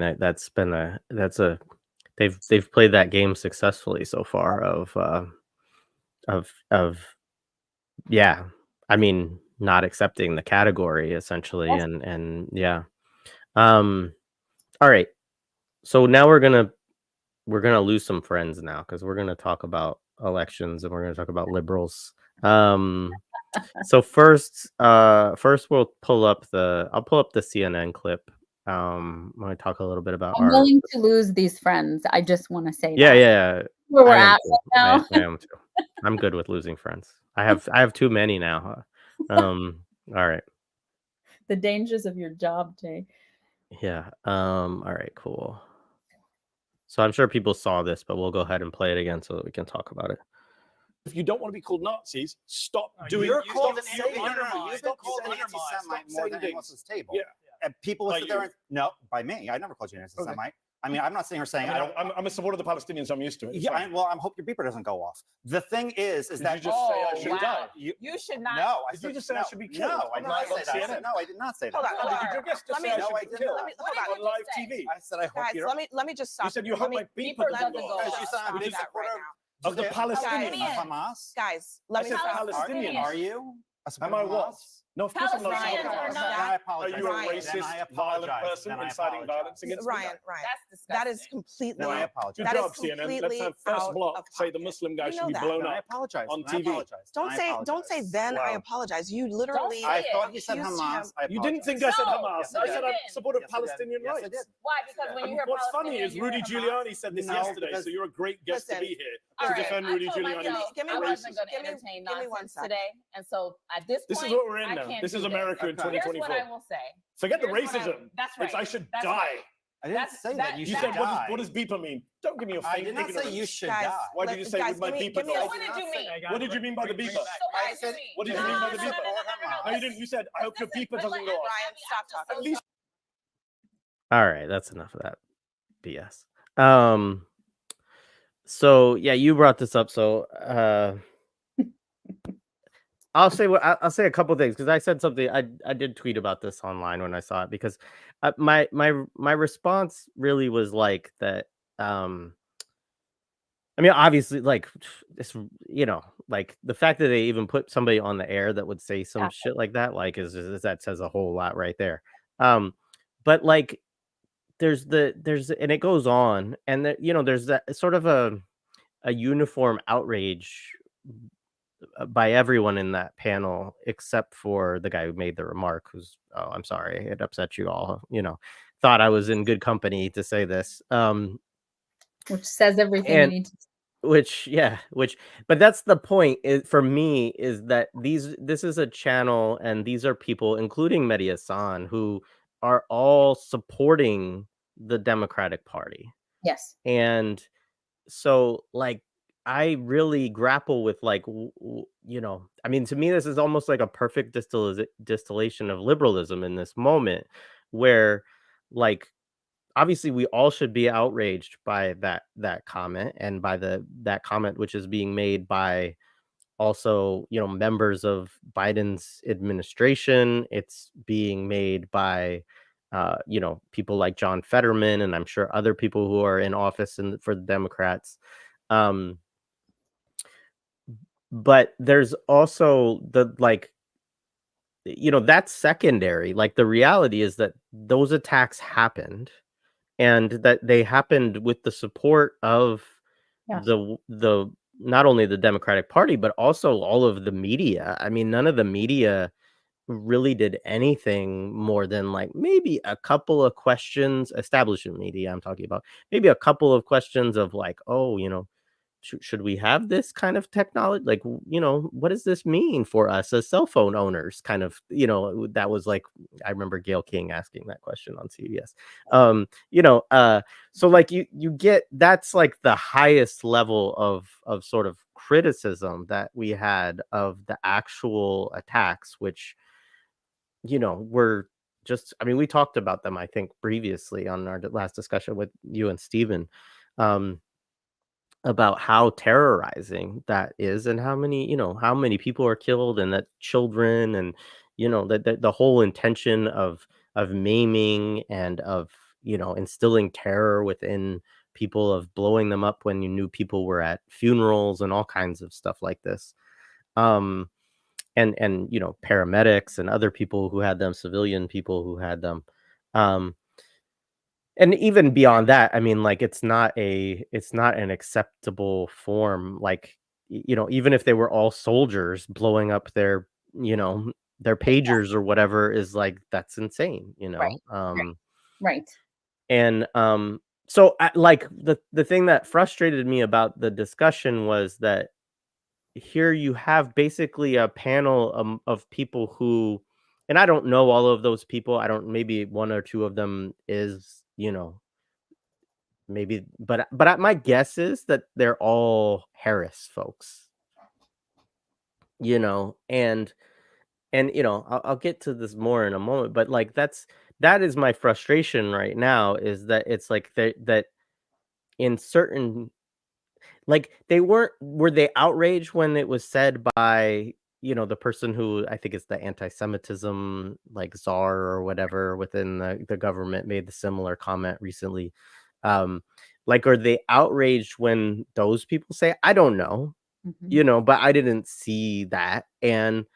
they've played that game successfully so far of yeah. I mean, not accepting the category essentially. Yes. And yeah. All right. So now we're gonna lose some friends now, because we're gonna talk about elections and we're gonna talk about liberals. So first we'll I'll pull up the CNN clip. I'm gonna talk a little bit about I'm willing to lose these friends. I just want to say that. Yeah. Where we're at right now. I am too. I'm good with losing friends. I have too many now. All right. The dangers of your job, Jay. Yeah. All right, cool. So I'm sure people saw this, but we'll go ahead and play it again so that we can talk about it. If you don't want to be called Nazis, stop doing. You're called an anti-Semite. more than anyone else at this table. Yeah. And people will sit there and no, by me. I never called you an anti-Semite. I mean, I'm not sitting here saying I'm a supporter of the Palestinians. I'm used to it. Yeah, I hope your beeper doesn't go off. The thing is that you just say I should die. You should not. No, did you just say I should be killed? No, I did not say that. No, I did not say that. Hold on. Did your guest just say I should be killed on live TV? I said I hope you don't. Let me just stop. You said you hope my beeper doesn't go off. You said I'm a big supporter of the Palestinians. Hamas. Guys, let me Palestinians. Are you? Am I what? No, of course I'm not. I apologize. Are you a racist, violent person inciting violence against Ryan? That is completely. No, I apologize. Good job, CNN. Let's have first block say the Muslim guy should be blown up. I apologize on TV. Don't say then I apologize. You literally. I thought you said Hamas. You didn't think I said Hamas. I said I supported Palestinian rights. Why? Because when you hear what's funny is Rudy Giuliani said this yesterday, so you're a great guest to be here to defend Rudy Giuliani. I wasn't going to entertain nonsense today, and so at this point, this is what we're in now. This is America in 2024. Here's what I will say. Forget the racism. That's right. I should die. I didn't say that. You said what does beeper mean? Don't give me your fake ignorance. I did not say you should die. Why did you say with my beeper? What did you mean? What did you mean by the beeper? What did you mean by the beeper? No, you didn't. You said I hope your beeper doesn't go off. Ryan, stop talking. At least. All right, that's enough of that BS. So yeah, you brought this up. So I'll say a couple things, because I said something. I did tweet about this online when I saw it, because my response really was like that. I mean, obviously, like, this, you know, like the fact that they even put somebody on the air that would say some Exactly. shit like that, like, that says a whole lot right there. Um, but like, there's and it goes on, and you know, there's that sort of a uniform outrage by everyone in that panel except for the guy who made the remark, who's, oh, I'm sorry, it upset you all. You know, thought I was in good company to say this. Which says everything you And need to. which, yeah, but that's the point is, for me, is that this is a channel, and these are people, including Mehdi Hassan, who are all supporting the Democratic Party. Yes. And so, like, I really grapple with, like, you know, I mean, to me, this is almost like a perfect distillation of liberalism in this moment, where, like, obviously we all should be outraged by that comment, and by that comment which is being made by also, you know, members of Biden's administration. It's being made by you know, people like John Fetterman, and I'm sure other people who are in office for the Democrats. um but there's also the, like, you know, that's secondary. Like, the reality is that those attacks happened, and that they happened with the support of Yes. the not only the Democratic Party, but also all of the media. I mean, none of the media really did anything more than, like, maybe a couple of questions, establishment media I'm talking about, maybe a couple of questions of, like, oh, you know, should we have this kind of technology? Like, you know, what does this mean for us as cell phone owners? Kind of, you know, that was like, I remember Gail King asking that question on CBS. You know, so, like, you get, that's like the highest level of sort of criticism that we had of the actual attacks, which, you know, were just, I mean, we talked about them, I think, previously on our last discussion with you and Stephen. Um, about how terrorizing that is, and how many, you know, how many people are killed, and that children, and, you know, that the whole intention of maiming, and of, you know, instilling terror within people, of blowing them up when you knew people were at funerals, and all kinds of stuff like this. um and you know, paramedics and other people who had them, civilian people who had them. um and even beyond that, I mean, like, it's not an acceptable form, like, you know, even if they were all soldiers blowing up their, you know, their pagers or whatever, is like, that's insane, you Right. know. Right. Right. And so, like, the thing that frustrated me about the discussion was that here you have basically a panel, of people who, and I don't know all of those people, I don't, maybe one or two of them is, you know, maybe, my guess is that they're all Harris folks, you know. And you know, I'll get to this more in a moment, but, like, that is my frustration right now, is that it's like that in certain, like, were they outraged when it was said by, you know, the person who I think is the anti-Semitism, like, czar or whatever within the government, made the similar comment recently? Um, like, are they outraged when those people say it? I don't know, Mhm. you know, but I didn't see that. And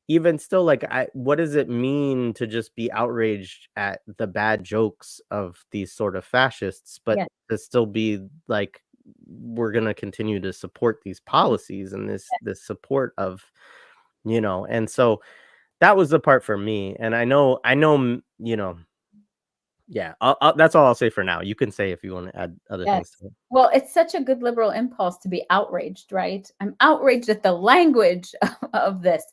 even still, like, what does it mean to just be outraged at the bad jokes of these sort of fascists, but Yes. to still be like, we're gonna continue to support these policies, and this support of, you know. And so that was the part for me. And you know, yeah, that's all I'll say for now. You can say if you want to add other things Yes. to it. Well, it's such a good liberal impulse to be outraged, right? I'm outraged at the language of this.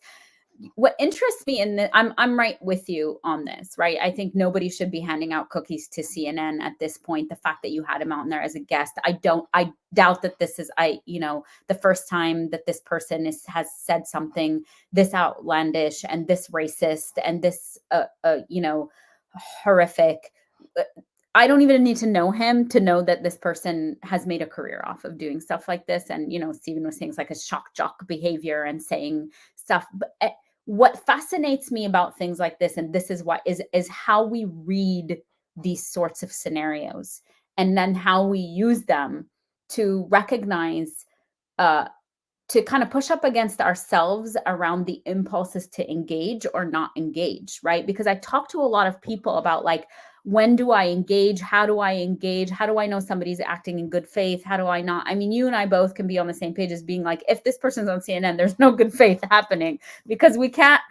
What interests me in the, I'm right with you on this, right? I think nobody should be handing out cookies to CNN at this point. The fact that you had him out there as a guest, I doubt that this is, you know, the first time that this person has said something this outlandish and this racist and this, you know, horrific. Uh, I don't even need to know him to know that this person has made a career off of doing stuff like this. And, you know, Stephen was saying it's like a shock jock behavior and saying stuff. But what fascinates me about things like this, and this is what is how we read these sorts of scenarios, and then how we use them to recognize, to kind of push up against ourselves around the impulses to engage or not engage, right? Because I talk to a lot of people about like, when do I engage? How do I engage? How do I know somebody's acting in good faith? How do I not? I mean, you and I both can be on the same page as being like, if this person's on CNN, there's no good faith happening, because we can't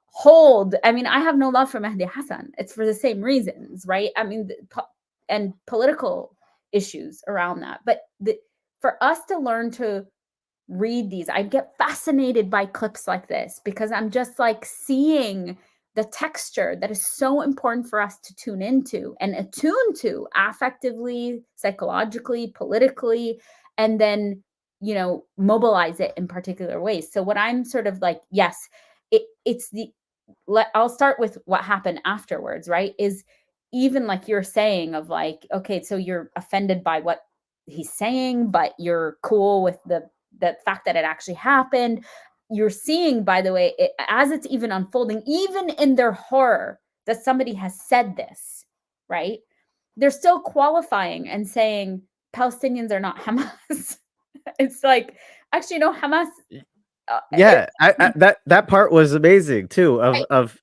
hold. I mean, I have no love for Mehdi Hassan. It's for the same reasons, right? I mean, and political issues around that. But for us to learn to read these, I get fascinated by clips like this, because I'm just like seeing the texture that is so important for us to tune into and attune to affectively, psychologically, politically, and then, you know, mobilize it in particular ways. So what I'm sort of like, yes, I'll start with what happened afterwards, right? Is even like you're saying of like, okay, so you're offended by what he's saying, but you're cool with the fact that it actually happened. You're seeing, by the way, as it's even unfolding, even in their horror that somebody has said this, right? They're still qualifying and saying Palestinians are not Hamas. It's like, actually, no, Hamas. Yeah, that part was amazing too. Of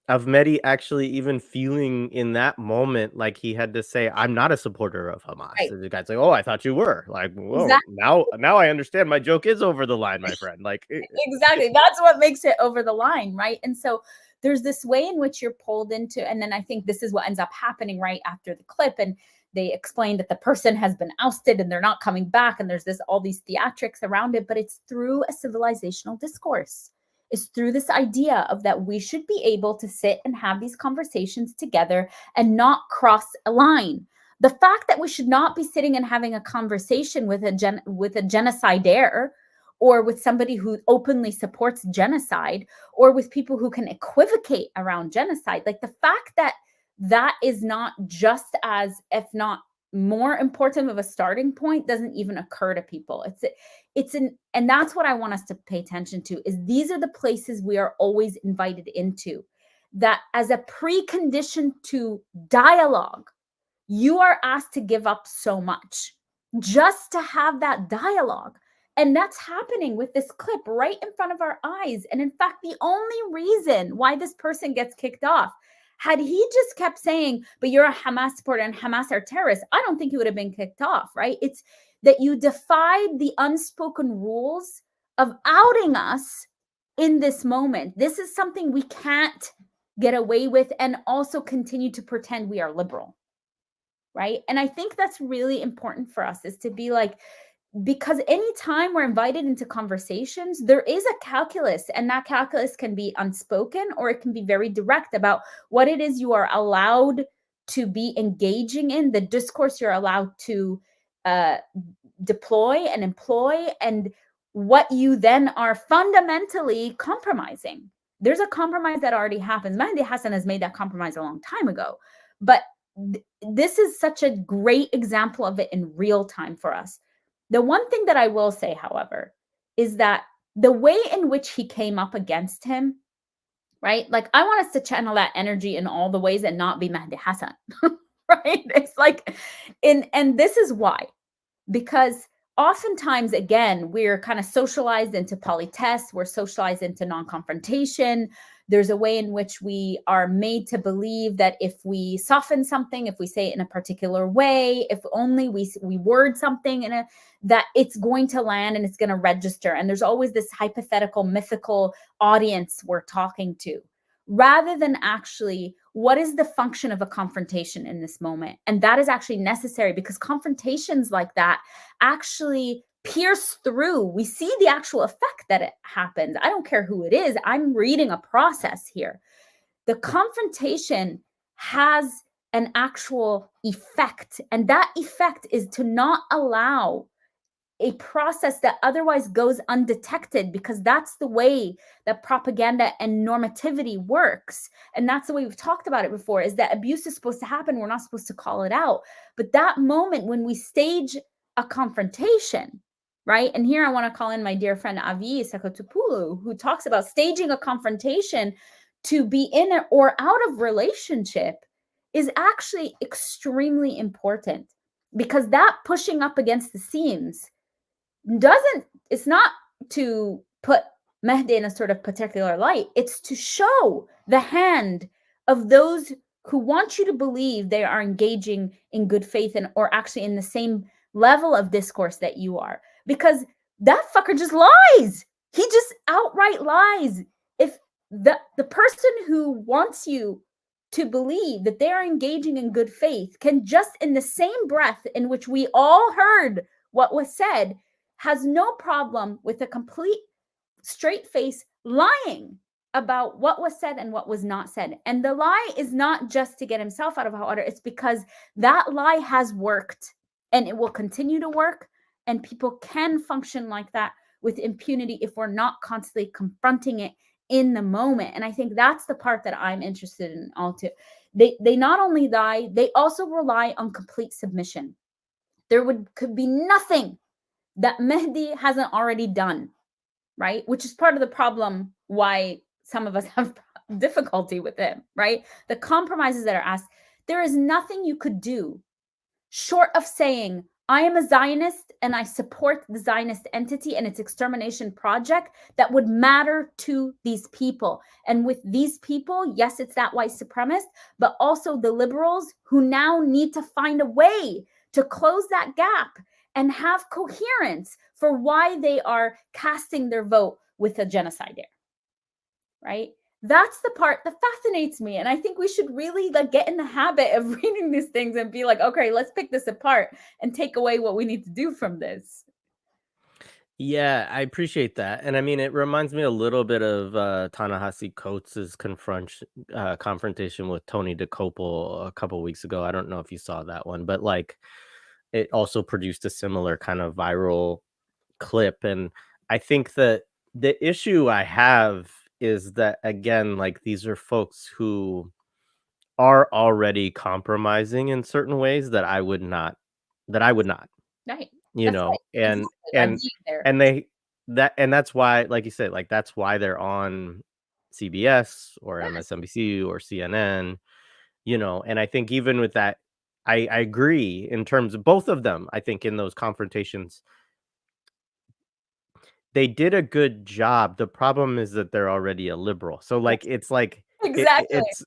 Mehdi actually even feeling in that moment like he had to say, "I'm not a supporter of Hamas." Right. And the guy's like, "Oh, I thought you were." Like, whoa, Exactly. now I understand. My joke is over the line, my friend. Like, exactly. That's what makes it over the line, right? And so there's this way in which you're pulled into, and then I think this is what ends up happening right after the clip. And they explain that the person has been ousted and they're not coming back. And there's all these theatrics around it, but it's through a civilizational discourse. It's through this idea of that we should be able to sit and have these conversations together and not cross a line. The fact that we should not be sitting and having a conversation with a genocidaire, or with somebody who openly supports genocide, or with people who can equivocate around genocide, like the fact that that is not just as, if not more important of a starting point, doesn't even occur to people. And that's what I want us to pay attention to, is these are the places we are always invited into, that as a precondition to dialogue, you are asked to give up so much just to have that dialogue. And that's happening with this clip right in front of our eyes. And in fact, the only reason why this person gets kicked off, had he just kept saying, but you're a Hamas supporter and Hamas are terrorists, I don't think he would have been kicked off, right? It's that you defied the unspoken rules of outing us in this moment. This is something we can't get away with and also continue to pretend we are liberal, right? And I think that's really important for us, is to be like, because anytime we're invited into conversations, there is a calculus, and that calculus can be unspoken or it can be very direct about what it is you are allowed to be engaging in, the discourse you're allowed to deploy and employ, and what you then are fundamentally compromising. There's a compromise that already happens. Mehdi Hassan has made that compromise a long time ago, but this is such a great example of it in real time for us. The one thing that I will say, however, is that the way in which he came up against him, right? Like, I want us to channel that energy in all the ways and not be Mehdi Hassan, right? It's like, and this is why, because oftentimes, again, we're kind of socialized into politesse, we're socialized into non-confrontation. There's a way in which we are made to believe that if we soften something, if we say it in a particular way, if only we word something that it's going to land and it's going to register. And there's always this hypothetical, mythical audience we're talking to, rather than actually, what is the function of a confrontation in this moment? And that is actually necessary, because confrontations like that actually pierce through. We see the actual effect that it happens. I don't care who it is. I'm reading a process here. The confrontation has an actual effect, and that effect is to not allow a process that otherwise goes undetected, because that's the way that propaganda and normativity works. And that's the way we've talked about it before, is that abuse is supposed to happen. We're not supposed to call it out. But that moment when we stage a confrontation, right? And here I want to call in my dear friend Avi Sakotopulu, who talks about staging a confrontation to be in or out of relationship, is actually extremely important. because that pushing up against the seams it's not to put Mehdi in a sort of particular light. It's to show the hand of those who want you to believe they are engaging in good faith and or actually in the same level of discourse that you are. Because that fucker just lies. He just outright lies. If the person who wants you to believe that they are engaging in good faith can just in the same breath in which we all heard what was said, has no problem with a complete straight face lying about what was said and what was not said. And the lie is not just to get himself out of hot water. It's because that lie has worked and it will continue to work. And people can function like that with impunity if we're not constantly confronting it in the moment. And I think that's the part that I'm interested in all too. They not only lie, they also rely on complete submission. There could be nothing that Mehdi hasn't already done, right? Which is part of the problem why some of us have difficulty with him, right? The compromises that are asked, there is nothing you could do short of saying, I am a Zionist and I support the Zionist entity and its extermination project that would matter to these people. And with these people, yes, it's that white supremacist, but also the liberals who now need to find a way to close that gap and have coherence for why they are casting their vote with a genocide there, right? That's the part that fascinates me. And I think we should really get in the habit of reading these things and be like, okay, let's pick this apart and take away what we need to do from this. Yeah, I appreciate that. And I mean, it reminds me a little bit of Ta-Nehisi Coates' confrontation with Tony DeCopel a couple weeks ago. I don't know if you saw that one, but it also produced a similar kind of viral clip. And I think that the issue I have is that, again, these are folks who are already compromising in certain ways that I would not, Right. you That's know, right. and Exactly. and that's why, like you said, that's why they're on CBS or Yes. MSNBC or CNN, and I think even with that, I agree in terms of both of them. I think in those confrontations, they did a good job. The problem is that they're already a liberal. So it's Exactly. it's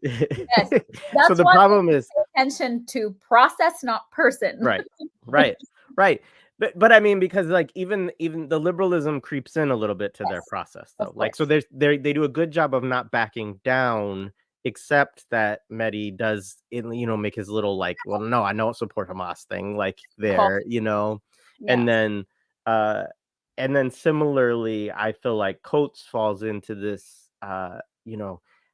Yes. so That's the why problem we is pay attention to process, not person. right. Right. But I mean, because even the liberalism creeps in a little bit to their Yes, process of though. course. So they do a good job of not backing down, except that Mehdi does make his little well, no, I don't support Hamas thing there, Yeah. and then uh and then similarly, I feel like Coates falls into this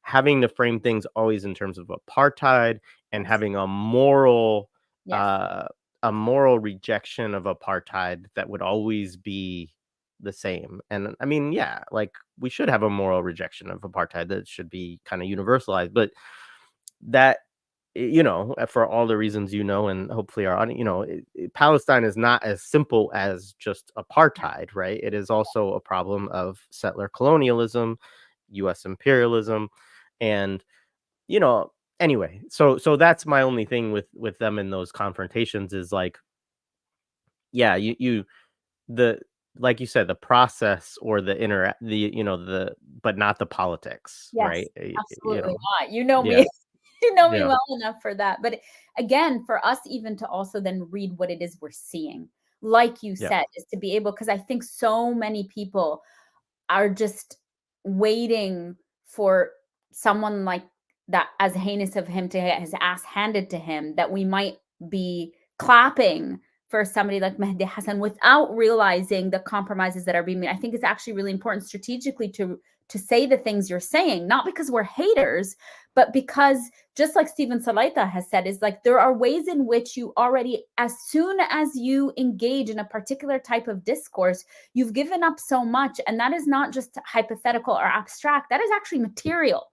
having to frame things always in terms of apartheid and Yes. having a moral Yes. rejection of apartheid that would always be the same. And I mean, yeah, we should have a moral rejection of apartheid that should be kind of universalized, but that for all the reasons and hopefully our audience, Palestine is not as simple as just apartheid, right? It is also a problem of settler colonialism, US imperialism, and anyway, so that's my only thing with them in those confrontations is yeah, the like you said, the process or but not the politics, Yes, right? absolutely not. You know Yeah, me. You know me yeah, well enough for that. But again, for us even to also then read what it is we're seeing, like you yeah, said, is to be able, because I think so many people are just waiting for someone like that, as heinous of him, to get his ass handed to him, that we might be clapping for somebody like Mehdi Hassan without realizing the compromises that are being made. I think it's actually really important strategically to say the things you're saying, not because we're haters, but because, just like Stephen Salaita has said, is there are ways in which you already, as soon as you engage in a particular type of discourse, you've given up so much. And that is not just hypothetical or abstract, that is actually material.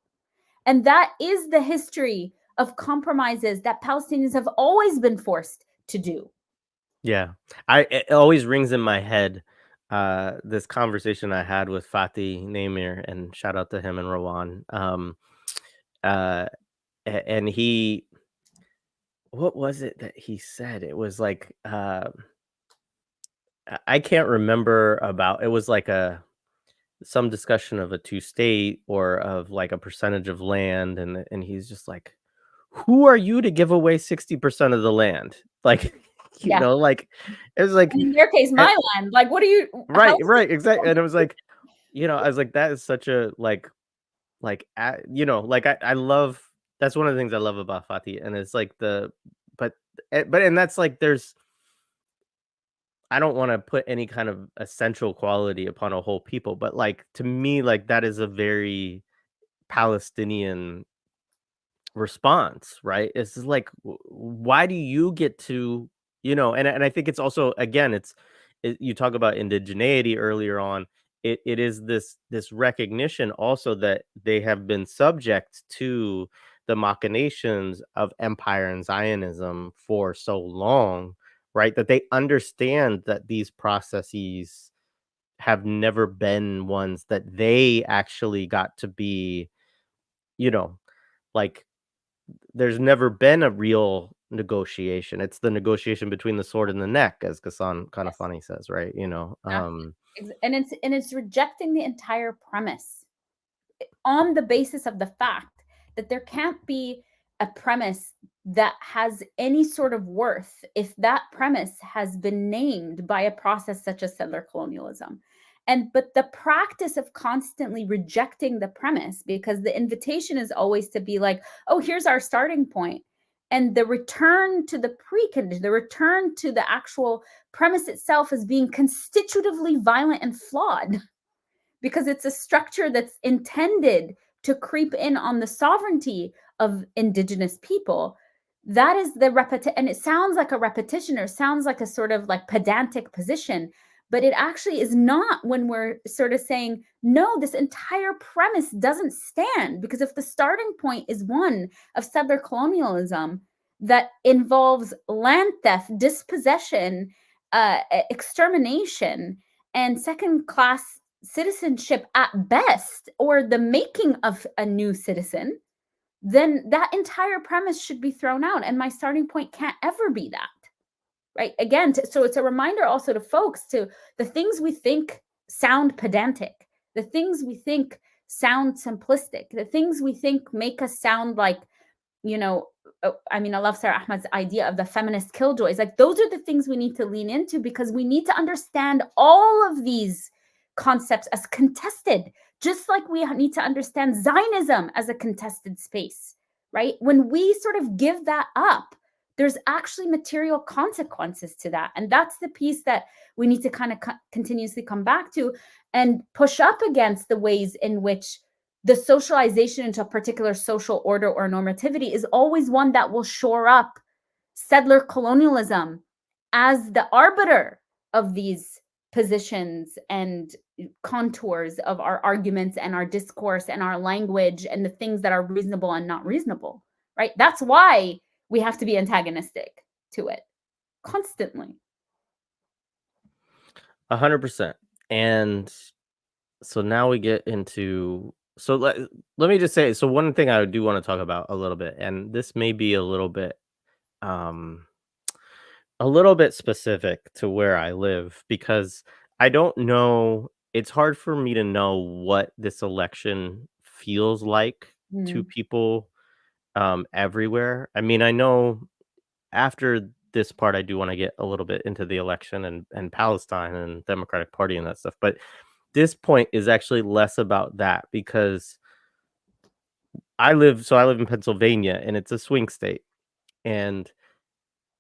And that is the history of compromises that Palestinians have always been forced to do. yeah. It always rings in my head this conversation I had with Fatih Namir, and shout out to him and Rowan. And he what was it that he said? It was like, I can't remember about, it was like some discussion of a two state or of like a percentage of land, and he's just like, who are you to give away 60% of the land? Like, Yeah. like it was like, And in their case, and- my land. Like, what are you? right, how- right, exactly. And it was like, I was like, that is such a like, like I love, that's one of the things I love about Fatih, and it's like but and that's like, I don't want to put any kind of essential quality upon a whole people, but like to me, like that is a very Palestinian response, right? It's just like, why do you get to, and I think it's also, again, you talk about indigeneity earlier on. It is this recognition also that they have been subject to the machinations of empire and Zionism for so long, right? That they understand that these processes have never been ones that they actually got to be, like, there's never been a real negotiation. It's the negotiation between the sword and the neck, as Ghassan Kanafani says, right? Exactly. And it's rejecting the entire premise on the basis of the fact that there can't be a premise that has any sort of worth if that premise has been named by a process such as settler colonialism. But the practice of constantly rejecting the premise, because the invitation is always to be like, oh, here's our starting point, and the return to the precondition, the return to the actual premise itself as being constitutively violent and flawed, because it's a structure that's intended to creep in on the sovereignty of indigenous people. That is the repetition, and it sounds like a repetition, or sounds like a sort of like pedantic position, but it actually is not, when we're sort of saying, no, this entire premise doesn't stand, because if the starting point is one of settler colonialism that involves land theft, dispossession, extermination, and second class citizenship at best, or the making of a new citizen, then that entire premise should be thrown out. And my starting point can't ever be that. Right? Again, so it's a reminder also to folks, to the things we think sound pedantic, the things we think sound simplistic, the things we think make us sound like, I mean, I love Sarah Ahmed's idea of the feminist killjoys. Like, those are the things we need to lean into, because we need to understand all of these concepts as contested, just like we need to understand Zionism as a contested space, right? When we sort of give that up, there's actually material consequences to that. And that's the piece that we need to kind of continuously come back to and push up against the ways in which the socialization into a particular social order or normativity is always one that will shore up settler colonialism as the arbiter of these positions and contours of our arguments and our discourse and our language and the things that are reasonable and not reasonable, right? That's why we have to be antagonistic to it constantly. 100%. And so now we get into, so let me just say, so one thing I do want to talk about a little bit, and this may be a little bit specific to where I live, because I don't know, it's hard for me to know what this election feels like to people everywhere. I mean, I know after this part, I do want to get a little bit into the election and Palestine and Democratic Party and that stuff. But this point is actually less about that, because I live in Pennsylvania, and it's a swing state. And,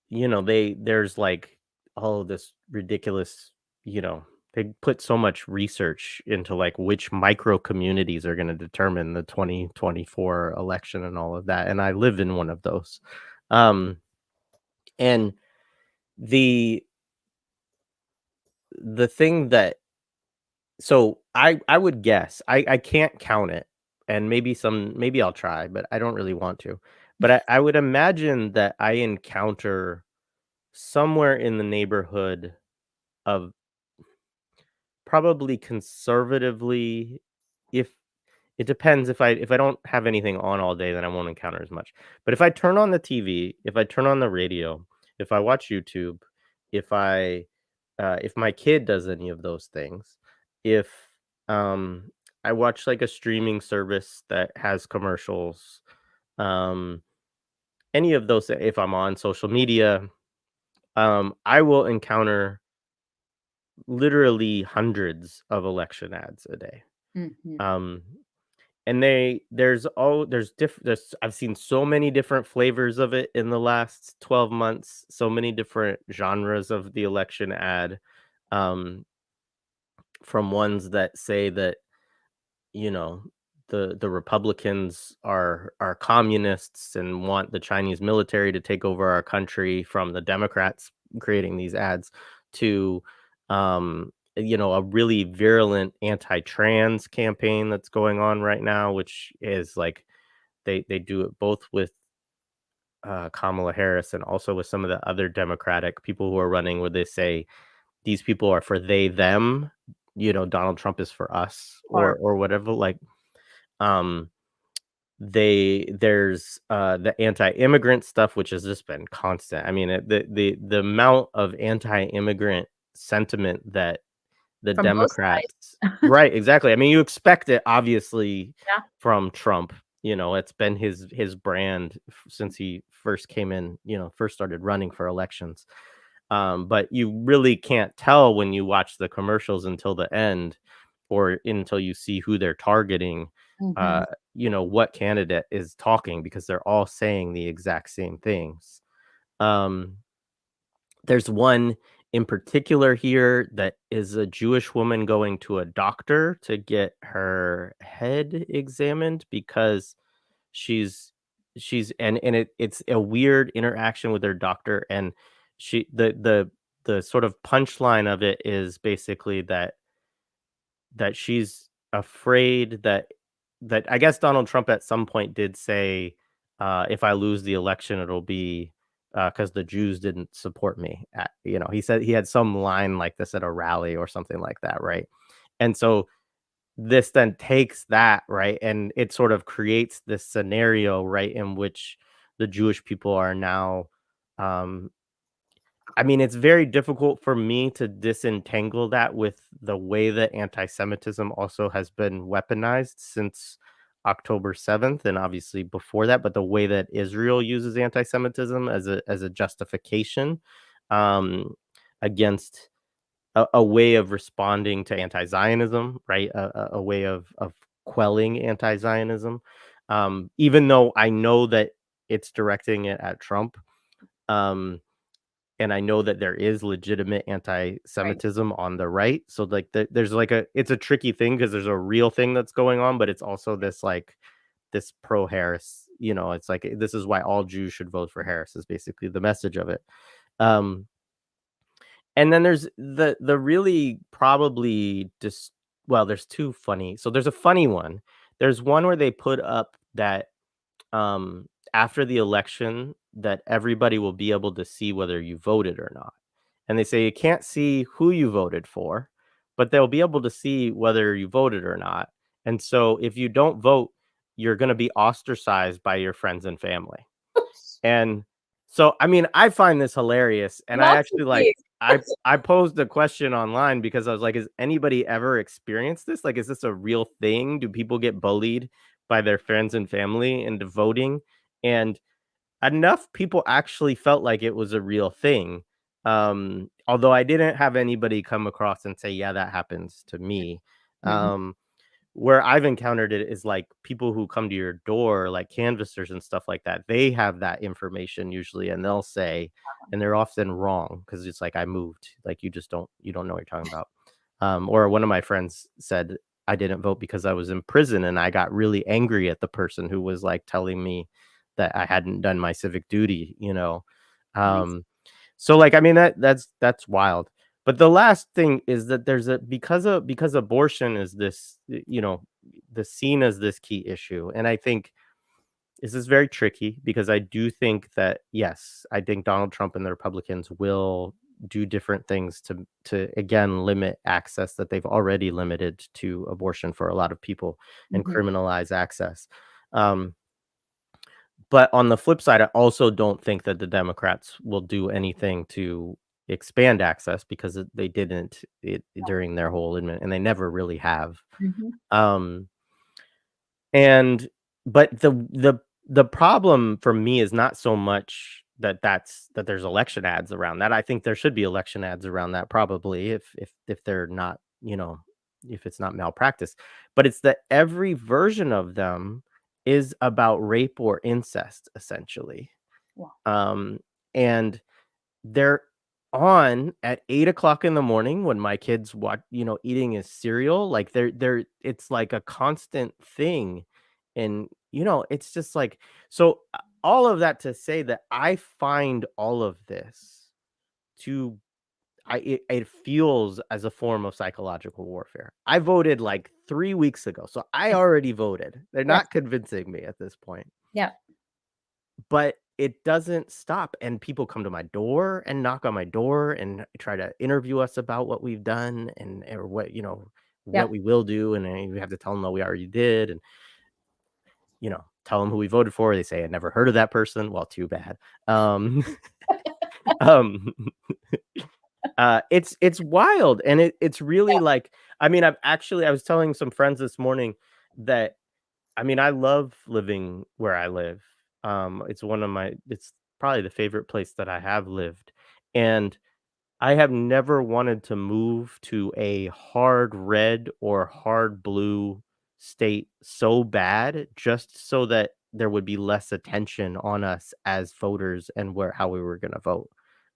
there's like all of this ridiculous, they put so much research into like which micro communities are going to determine the 2024 election and all of that. And I live in one of those. And the thing that, so I would guess, I can't count it, and maybe I'll try, but I don't really want to. But I would imagine that I encounter somewhere in the neighborhood of probably conservatively, if It depends. If I don't have anything on all day, then I won't encounter as much. But if I turn on the TV, if I turn on the radio, if I watch YouTube, if I if my kid does any of those things, if um I watch like a streaming service that has commercials, um any of those, if I'm on social media, I will encounter literally hundreds of election ads a day. Mhm. Um and there's I've seen so many different flavors of it in the last 12 months, so many different genres of the election ad, um from ones that say that, you know, the Republicans are communists and want the Chinese military to take over our country, from the Democrats creating these ads, to a really virulent anti-trans campaign that's going on right now, which is like they do it both with Kamala Harris and also with some of the other Democratic people who are running, where they say these people are for they them, Donald Trump is for us, Or or whatever. Like, um there's the anti-immigrant stuff, which has just been constant. I mean, the amount of anti-immigrant sentiment that the from both sides. Democrats, right, exactly. I mean, you expect it, obviously, Yeah. from Trump. It's been his brand since he first came in, first started running for elections. But you really can't tell when you watch the commercials until the end, or until you see who they're targeting, Mhm. what candidate is talking, because they're all saying the exact same things. Um, there's one in particular here that is a Jewish woman going to a doctor to get her head examined, because she's it's a weird interaction with her doctor. And she the sort of punchline of it is basically that she's afraid that I guess Donald Trump at some point did say, if I lose the election, it'll be because the Jews didn't support me. He said he had some line like this at a rally or something like that, right? And so this then takes that, right, and it sort of creates this scenario, right, in which the Jewish people are now, um, I mean, it's very difficult for me to disentangle that with the way that anti-Semitism also has been weaponized since October 7th, and obviously before that, but the way that Israel uses anti-Semitism as a justification, um, against a way of responding to anti-Zionism, right? A way of quelling anti-Zionism, even though I know that it's directing it at Trump. Um, and I know that there is legitimate Right. anti-Semitism on the right. So like there's like it's a tricky thing, because there's a real thing that's going on, but it's also this like this pro Harris, it's like this is why all Jews should vote for Harris, is basically the message of it. Um, and then there's the really probably just, well, there's two funny. So there's a funny one. There's one where they put up that, after the election, that everybody will be able to see whether you voted or not. And they say you can't see who you voted for, but they'll be able to see whether you voted or not. And so if you don't vote, you're going to be ostracized by your friends and family. And so, I mean, I find this hilarious. And I Lots of actually like, these. I posed a question online because I was like, has anybody ever experienced this? Like, is this a real thing? Do people get bullied by their friends and family into voting? And enough people actually felt like it was a real thing. Although I didn't have anybody come across and say, yeah, that happens to me. Mhm. Where I've encountered it is like people who come to your door, like canvassers and stuff like that. They have that information usually, and they'll say, and they're often wrong, because it's like, I moved. Like, you don't know what you're talking about. Or one of my friends said, I didn't vote because I was in prison, and I got really angry at the person who was like telling me that I hadn't done my civic duty. Nice. So like, I mean, that's wild. But the last thing is that there's because abortion is this, the seen as this key issue. And I think this is very tricky, because I do think that, yes, I think Donald Trump and the Republicans will do different things to again limit access that they've already limited to abortion for a lot of people and Mhm. criminalize access. Um, but on the flip side, I also don't think that the Democrats will do anything to expand access because they didn't during their whole admin, and they never really have. Mhm. Um, and but the problem for me is not so much that there's election ads around that. I think there should be election ads around that probably if they're not, if it's not malpractice. But it's that every version of them is about rape or incest essentially. Wow. And they're on at 8 o'clock in the morning when my kids watch, eating his cereal. Like it's like a constant thing. And, it's just like, so all of that to say that I find all of this to, it feels as a form of psychological warfare. I voted like 3 weeks ago. So I already voted. They're Yes. not convincing me at this point. Yeah. But it doesn't stop, and people come to my door and knock on my door and try to interview us about what we've done or what, Yeah. what we will do, and then we have to tell them that we already did, and tell them who we voted for. They say I never heard of that person. Well, too bad. um it's wild, and it's really like, I mean, I was telling some friends this morning that, I mean, I love living where I live. It's probably the favorite place that I have lived. And I have never wanted to move to a hard red or hard blue state so bad, just so that there would be less attention on us as voters and how we were going to vote.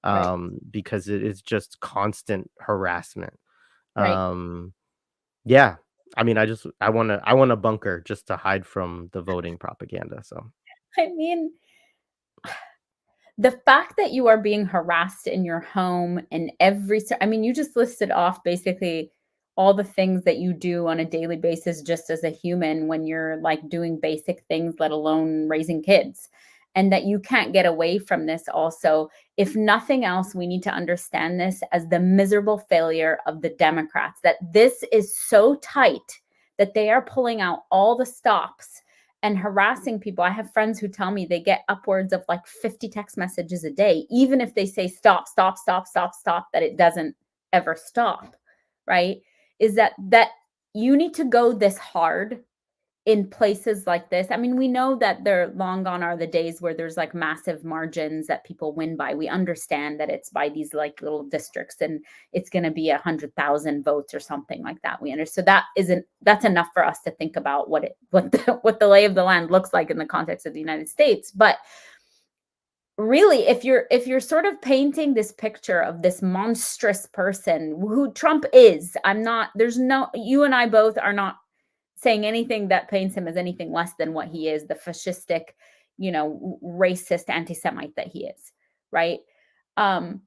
Right. Because it is just constant harassment. Right. Yeah. I mean, I want a bunker just to hide from the voting propaganda. So I mean, the fact that you are being harassed in your home and I mean, you just listed off basically all the things that you do on a daily basis just as a human when you're like doing basic things, let alone raising kids. And that you can't get away from this also. If nothing else, we need to understand this as the miserable failure of the Democrats, that this is so tight that they are pulling out all the stops and harassing people. I have friends who tell me they get upwards of like 50 text messages a day, even if they say stop, stop, stop, stop, stop, that it doesn't ever stop, right? Is that you need to go this hard in places like this. I mean, we know that they're long gone are the days where there's like massive margins that people win by. We understand that it's by these like little districts and it's going to be 100,000 votes or something like that. We understand. So that's enough for us to think about what the lay of the land looks like in the context of the United States. But really, if you're sort of painting this picture of this monstrous person who Trump is, you and I both are not saying anything that paints him as anything less than what he is, the fascistic, racist anti-Semite that he is, right? And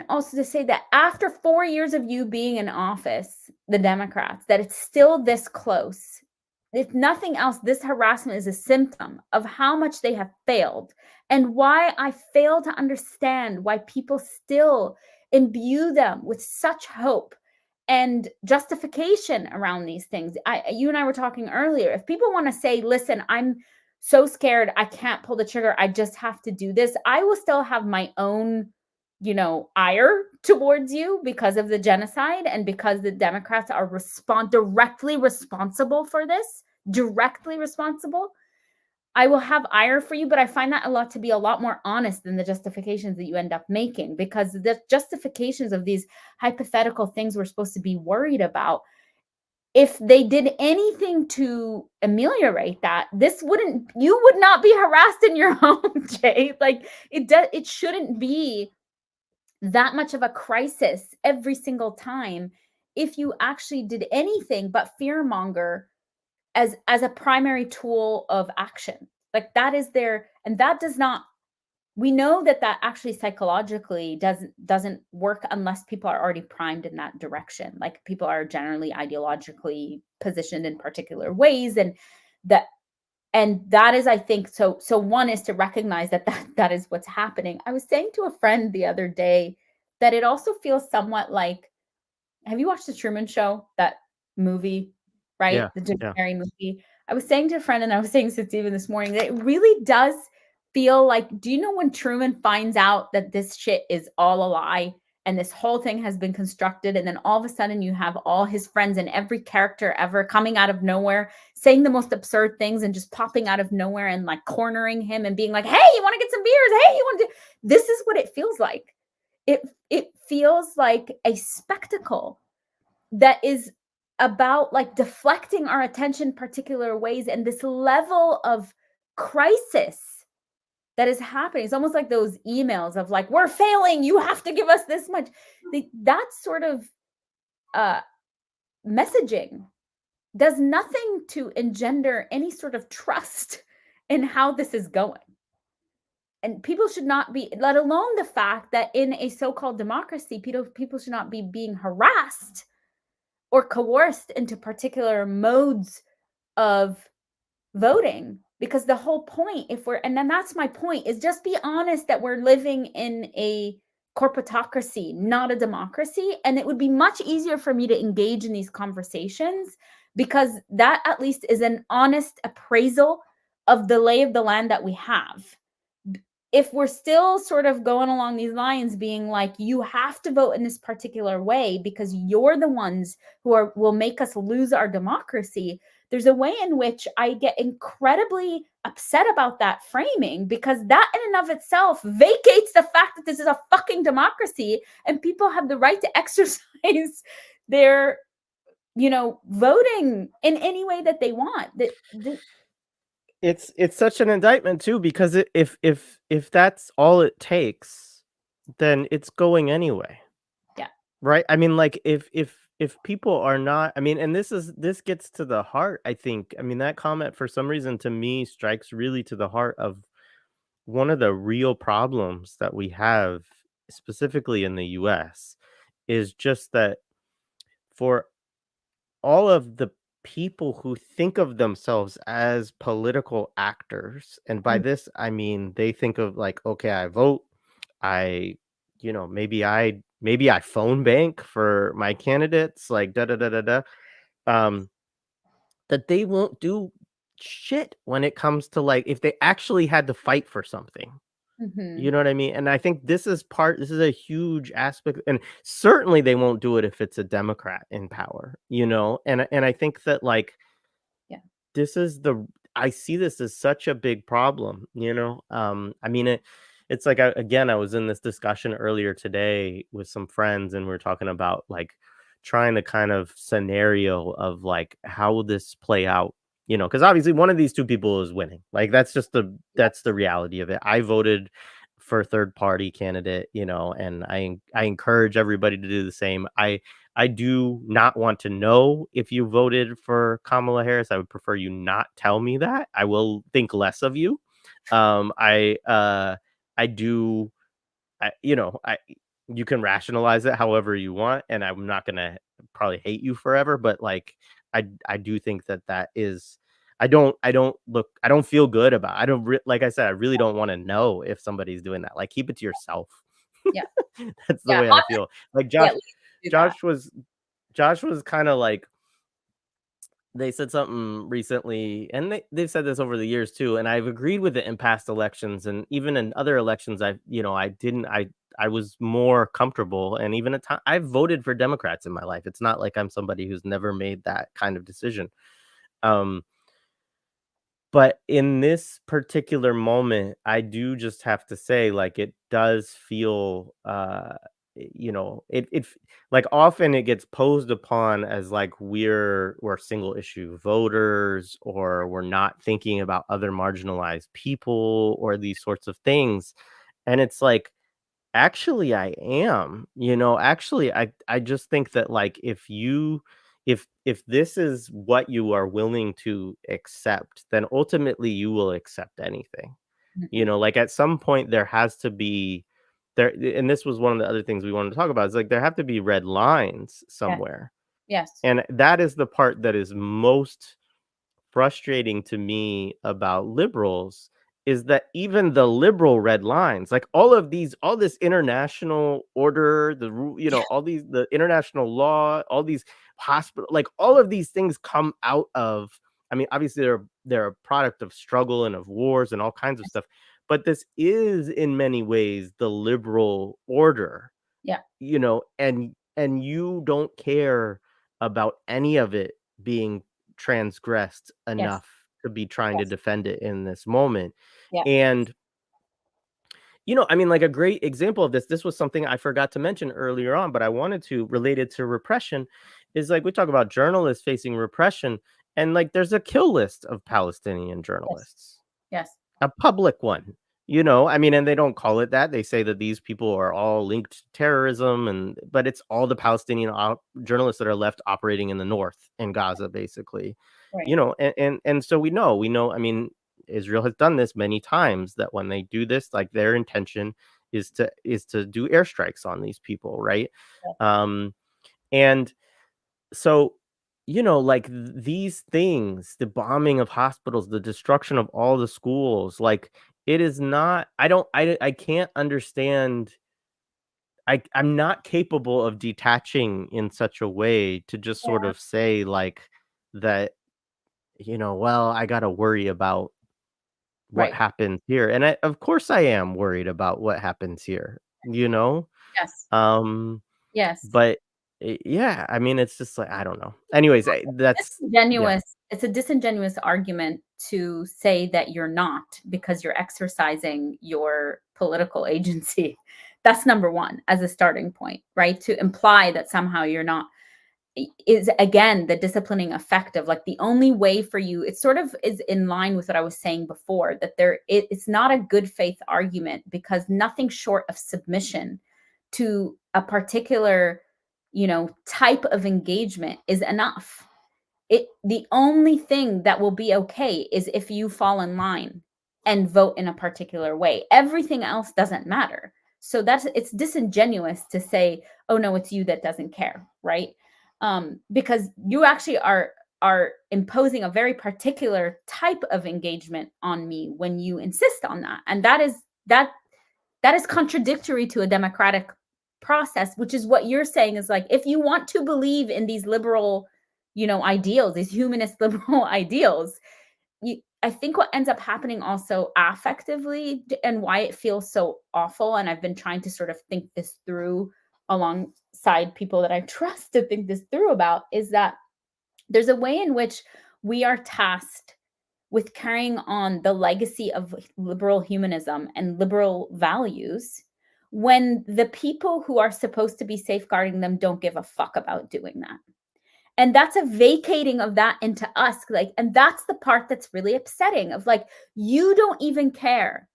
also to say that after 4 years of you being in office, the Democrats, that it's still this close. If nothing else, this harassment is a symptom of how much they have failed and why I fail to understand why people still imbue them with such hope and justification around these things. You and I were talking earlier. If people want to say, listen, I'm so scared, I can't pull the trigger, I just have to do this, I will still have my own, ire towards you because of the genocide and because the Democrats are directly responsible for this, directly responsible. I will have ire for you, but I find that to be a lot more honest than the justifications that you end up making, because the justifications of these hypothetical things we're supposed to be worried about, if they did anything to ameliorate that, you would not be harassed in your home, Jay. Like it shouldn't be that much of a crisis every single time if you actually did anything but fearmonger as a primary tool of action. Like that is and that does not, we know that actually psychologically doesn't work unless people are already primed in that direction. Like people are generally ideologically positioned in particular ways, and And that is, I think, so one is to recognize that is what's happening. I was saying to a friend the other day that it also feels somewhat like, have you watched The Truman Show, that movie, right? Yeah, The Jim yeah. Carrey movie. I was saying to a friend, and I was saying to Stephen this morning, that it really does feel like, do you know when Truman finds out that this shit is all a lie and this whole thing has been constructed, and then all of a sudden you have all his friends and every character ever coming out of nowhere, saying the most absurd things and just popping out of nowhere and like cornering him and being like, hey, you want to get some beers? Hey, you want to do... This is what it feels like. It feels like a spectacle that is about like deflecting our attention particular ways, and this level of crisis that is happening. It's almost like those emails of like, we're failing, you have to give us this much. That sort of messaging does nothing to engender any sort of trust in how this is going. And people should not be, let alone the fact that in a so-called democracy, people should not be being harassed or coerced into particular modes of voting. Because the whole point, and then that's my point, is just be honest that we're living in a corporatocracy, not a democracy. And it would be much easier for me to engage in these conversations, because that at least is an honest appraisal of the lay of the land that we have. If we're still sort of going along these lines, being like, you have to vote in this particular way because you're the ones who will make us lose our democracy, there's a way in which I get incredibly upset about that framing, because that in and of itself vacates the fact that this is a fucking democracy and people have the right to exercise their, voting in any way that they want. It's such an indictment too, because if that's all it takes, then it's going anyway. Yeah. Right? I mean, like if people are not, I mean, and this gets to the heart, I think. I mean, that comment for some reason to me strikes really to the heart of one of the real problems that we have specifically in the US, is just that for all of the people who think of themselves as political actors, and by this I mean they think of like, okay, I vote, I maybe I phone bank for my candidates, like da da da da da, that they won't do shit when it comes to, like, if they actually had to fight for something. You know what I mean? And I think this is a huge aspect, and certainly they won't do it if it's a Democrat in power, And I think that, like, Yeah. I see this as such a big problem, I mean, it's like, I was in this discussion earlier today with some friends, and we're talking about like trying to kind of scenario of like, how will this play out? Because obviously one of these two people is winning. Like, that's the reality of it. I voted for a third party candidate, and I encourage everybody to do the same. I do not want to know if you voted for Kamala Harris. I would prefer you not tell me that. I will think less of you. You can rationalize it however you want, and I'm not gonna probably hate you forever, but like, I do think that is, I don't feel good about. Like I said, I really don't want to know if somebody's doing that. Like, keep it to yourself. Yeah. That's the way I feel. Like Josh was kind of like, they said something recently, and they've said this over the years too, and I've agreed with it in past elections, and even in other elections, I was more comfortable, and even at time I've voted for Democrats in my life. It's not like I'm somebody who's never made that kind of decision. But in this particular moment, I do just have to say, like, it does feel, it like, often it gets posed upon as like we're single issue voters, or we're not thinking about other marginalized people, or these sorts of things. And it's like, actually I am, actually I just think that, like, if this is what you are willing to accept, then ultimately you will accept anything. Like, at some point there has to be there, and this was one of the other things we wanted to talk about, is like, there have to be red lines somewhere. Yes. And that is the part that is most frustrating to me about liberals is that even the liberal red lines, like all this international order, all the international law, all these hospital, like all of these things come out of, I mean, obviously they're a product of struggle and of wars and all kinds of stuff, but this is in many ways the liberal order, Yeah. and you don't care about any of it being transgressed enough to be trying to Yes. defend it in this moment. Yeah. And I mean, like a great example of this was something I forgot to mention earlier on, but I wanted to relate it to repression, is like we talk about journalists facing repression, and like there's a kill list of Palestinian journalists, Yes. a public one. I mean, and they don't call it that. They say that these people are all linked to terrorism, but it's all the Palestinian journalists that are left operating in the north in Gaza, basically. Right. And so we know. I mean, Israel has done this many times, that when they do this, like their intention is to do airstrikes on these people, right? And so like these things, the bombing of hospitals, the destruction of all the schools, like it is not, I can't understand. I'm not capable of detaching in such a way to just sort of say like that, well, I got to worry about what Right. happens here. And of course I am worried about what happens here, Yes. um Yes. but yeah, I mean, it's just like, I don't know. Anyways, that's Disingenuous. It's a disingenuous argument to say that you're not, because you're exercising your political agency. That's number one as a starting point, right? To imply that somehow you're not is, again, the disciplining effect of like the only way for you. It sort of is in line with what I was saying before, that it's not a good faith argument, because nothing short of submission to a particular type of engagement is enough. The only thing that will be okay is if you fall in line and vote in a particular way. Everything else doesn't matter. So it's disingenuous to say, oh no, it's you that doesn't care, right? Because you actually are imposing a very particular type of engagement on me when you insist on that. And that is contradictory to a democratic process, which is what you're saying is like, if you want to believe in these liberal ideals, these humanist liberal ideals, I think what ends up happening also affectively, and why it feels so awful, and I've been trying to sort of think this through alongside people that I trust to think this through about, is that there's a way in which we are tasked with carrying on the legacy of liberal humanism and liberal values when the people who are supposed to be safeguarding them don't give a fuck about doing that. And that's a vacating of that into us. Like, and that's the part that's really upsetting, of like, you don't even care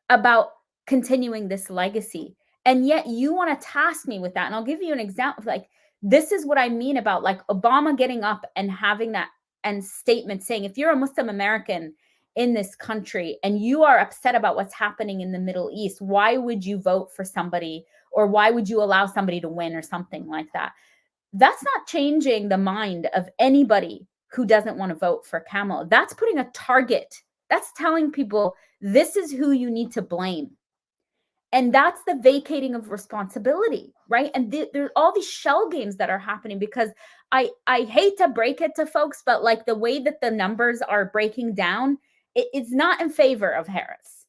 about continuing this legacy. And yet you want to task me with that. And I'll give you an example of like, this is what I mean about like Obama getting up and having that and statement saying, if you're a Muslim American in this country and you are upset about what's happening in the Middle East, why would you vote for somebody, or why would you allow somebody to win, or something like that? That's not changing the mind of anybody who doesn't want to vote for Kamala. That's putting a target. That's telling people this is who you need to blame. And that's the vacating of responsibility, right? And there's all these shell games that are happening, because I hate to break it to folks, but like the way that the numbers are breaking down, it's not in favor of Harris.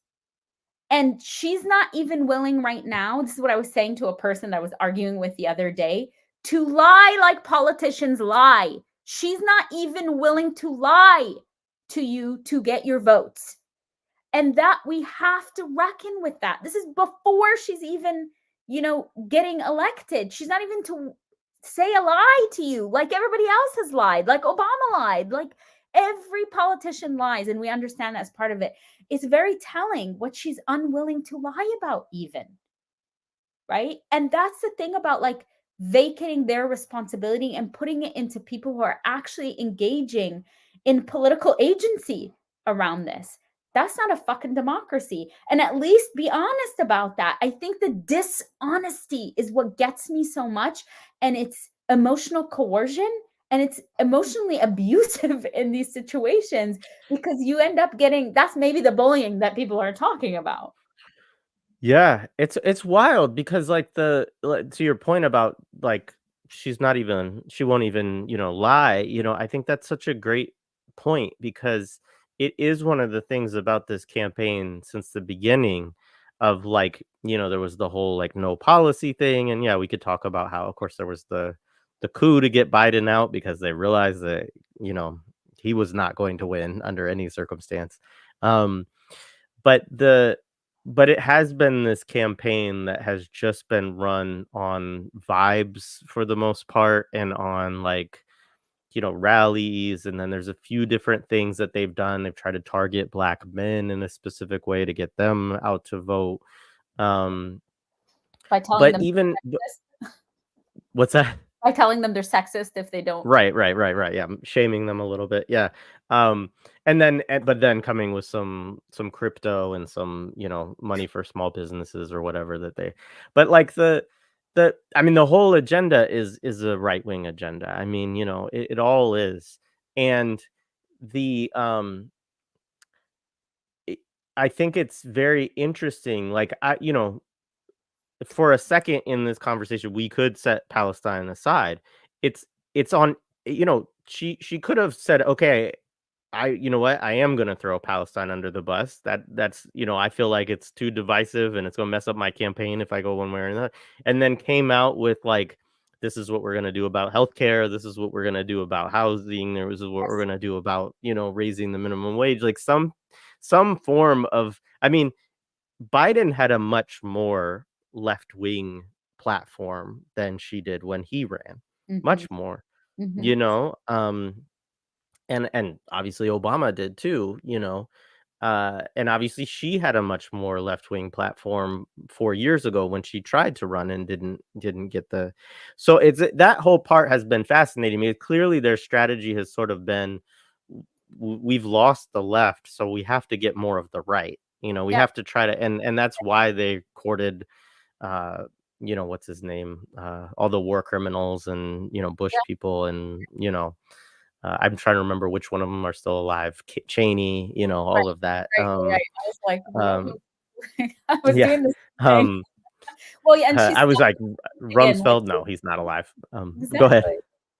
And she's not even willing right now. This is what I was saying to a person that I was arguing with the other day, to lie like politicians lie. She's not even willing to lie to you to get your votes. And that we have to reckon with that. This is before she's even, getting elected. She's not even to say a lie to you like everybody else has lied, like Obama lied, like every politician lies. And we understand that's part of it. It's very telling what she's unwilling to lie about even, right? And that's the thing about like vacating their responsibility and putting it into people who are actually engaging in political agency around this. That's not a fucking democracy. And at least be honest about that. I think the dishonesty is what gets me so much. And it's emotional coercion And it's emotionally abusive in these situations because you end up getting, that's maybe the bullying that people are talking about. Yeah, it's wild because like to your point about like she won't even, lie, I think that's such a great point because it is one of the things about this campaign since the beginning of like, there was the whole like no policy thing and yeah, we could talk about how of course there was the coup to get Biden out because they realized that, he was not going to win under any circumstance. Um but it has been this campaign that has just been run on vibes for the most part and on like, rallies. And then there's a few different things that they've done. They've tried to target black men in a specific way to get them out to vote. By telling But them even sexist. what's that? By telling them they're sexist if they don't. Right. Yeah, shaming them a little bit. Yeah. But then coming with some crypto and some, money for small businesses or whatever that they. But like I mean, the whole agenda is a right wing agenda. I mean, it all is, and the I think it's very interesting. Like for a second in this conversation, we could set Palestine aside. It's it's on, she could have said, okay, you know what, I am gonna throw Palestine under the bus. That's I feel like it's too divisive and it's gonna mess up my campaign if I go one way or another. And then came out with like, this is what we're gonna do about healthcare. This is what we're gonna do about housing. This is what we're gonna do about raising the minimum wage. Like some form of. I mean, Biden had a much more left-wing platform than she did when he ran. Mhm, Much more, mhm. you know? And obviously Obama did too, and obviously she had a much more left-wing platform 4 years ago when she tried to run and didn't get the. So it's that whole part has been fascinating me. Clearly their strategy has sort of been, we've lost the left, so we have to get more of the right. We Yeah, have to try to, and that's why they courted what's his name? All the war criminals and, Bush yeah, people and, I'm trying to remember which one of them are still alive. Cheney, all right, of that. right. I was like, "What?" Um, I was yeah. doing the same thing. Um, Well, yeah, and she's I was like, stumping in Michigan with Rumsfeld. No, he's not alive. Go ahead. exactly.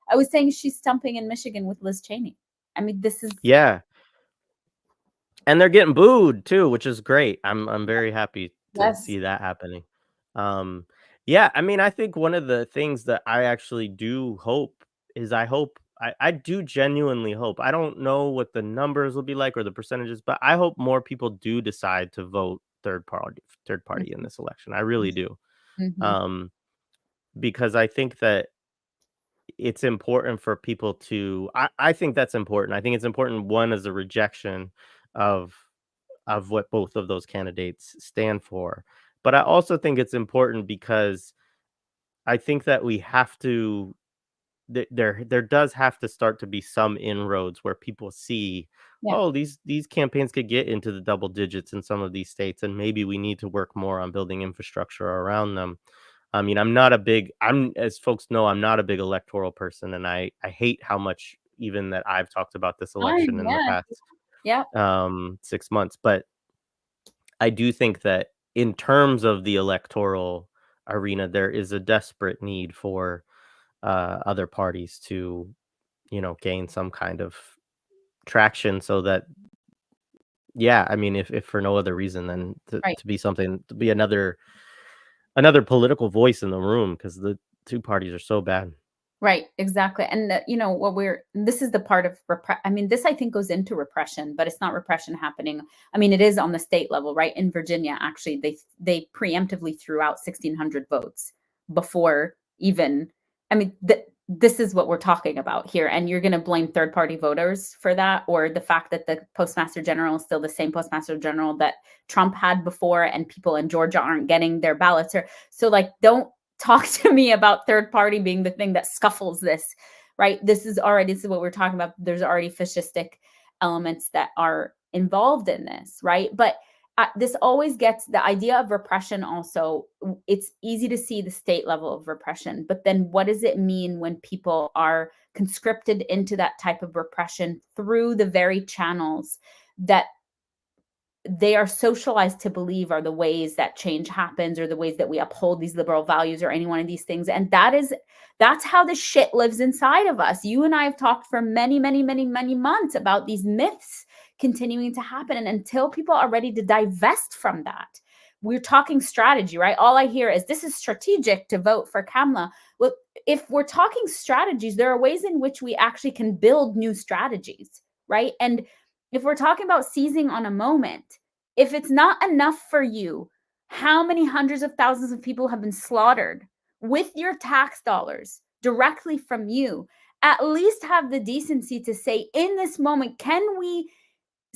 I was saying she's stumping in Michigan with Liz Cheney. I mean, this is Yeah. And they're getting booed too, which is great. I'm very happy to yes. see that happening. Um, yeah, I mean, I think one of the things that I actually do hope is I do genuinely hope. I don't know what the numbers will be like or the percentages, but I hope more people do decide to vote third party in Mhm, this election. I really do. mhm. Um, because I think that it's important for people to. I think that's important. I think it's important, one, as a rejection of what both of those candidates stand for. But I also think it's important because I think that we have to there does have to start to be some inroads where people see, Yeah. oh, these campaigns could get into the double digits in some of these states, and maybe we need to work more on building infrastructure around them. I mean, I'm, as folks know, I'm not a big electoral person, and I hate how much even that I've talked about this election Fine, in the yeah. past Yep. 6 months. But I do think that in terms of the electoral arena, there is a desperate need for other parties to, gain some kind of traction so that, yeah, I mean, if for no other reason than Right. to be another political voice in the room because the two parties are so bad. Right, exactly. And what this is the part of I mean, this I think goes into repression, but it's not repression happening. I mean, it is on the state level, right? In Virginia, actually, they preemptively threw out 1,600 votes before even. I mean, this is what we're talking about here, and you're going to blame third party voters for that, or the fact that the postmaster general is still the same postmaster general that Trump had before, and people in Georgia aren't getting their ballots, or so like don't talk to me about third party being the thing that scuffles this, right? This is what we're talking about. There's already fascistic elements that are involved in this, right? But this always gets the idea of repression. Also, it's easy to see the state level of repression, but then what does it mean when people are conscripted into that type of repression through the very channels that they are socialized to believe are the ways that change happens, or the ways that we uphold these liberal values, or any one of these things? And that's how the shit lives inside of us. You and I have talked for many, many, many, many months about these myths continuing to happen. And until people are ready to divest from that, we're talking strategy, right? All I hear is this is strategic to vote for Kamala. Well, if we're talking strategies, there are ways in which we actually can build new strategies, right? And if we're talking about seizing on a moment, if it's not enough for you, how many hundreds of thousands of people have been slaughtered with your tax dollars directly from you? At least have the decency to say, in this moment, can we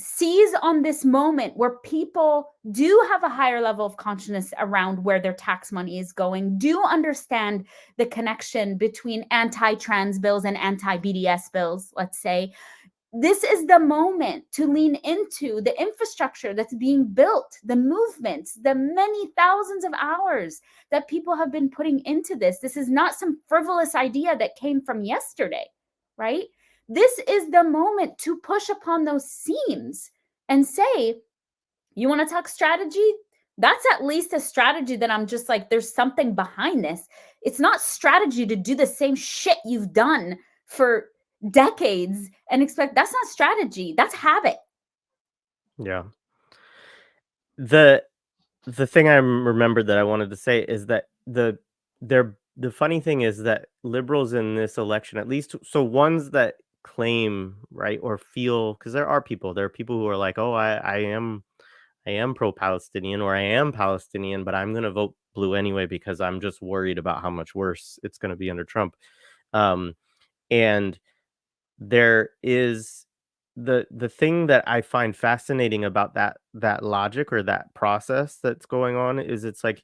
seize on this moment where people do have a higher level of consciousness around where their tax money is going, do understand the connection between anti-trans bills and anti-BDS bills, let's say. This is the moment to lean into the infrastructure that's being built, the movements, the many thousands of hours that people have been putting into this. This is not some frivolous idea that came from yesterday, right? This is the moment to push upon those seams and say, you want to talk strategy? That's at least a strategy that I'm just like, there's something behind this. It's not strategy to do the same shit you've done for decades and expect. That's not strategy, that's habit. Yeah. The thing I remembered that I wanted to say is that the funny thing is that liberals in this election, at least, so ones that claim, right, or feel, because there are people who are like, oh, I am pro-Palestinian, or I am Palestinian, but I'm going to vote blue anyway because I'm just worried about how much worse it's going to be under Trump. And there is the thing that I find fascinating about that logic, or that process that's going on, is it's like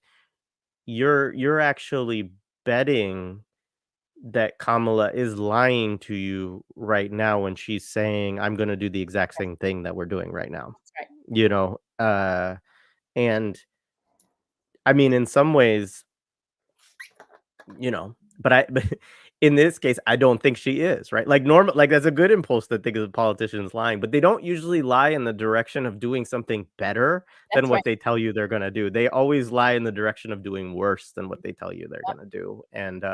you're actually betting that Kamala is lying to you right now when she's saying, I'm going to do the exact same thing that we're doing right now. That's right. You know, and I mean, in some ways, you know, but in this case, I don't think she is, right? Like normal, like that's a good impulse to think of the politicians lying, but they don't usually lie in the direction of doing something better than That's what right. they tell you they're going to do. They always lie in the direction of doing worse than what they tell you they're Yep. going to do. And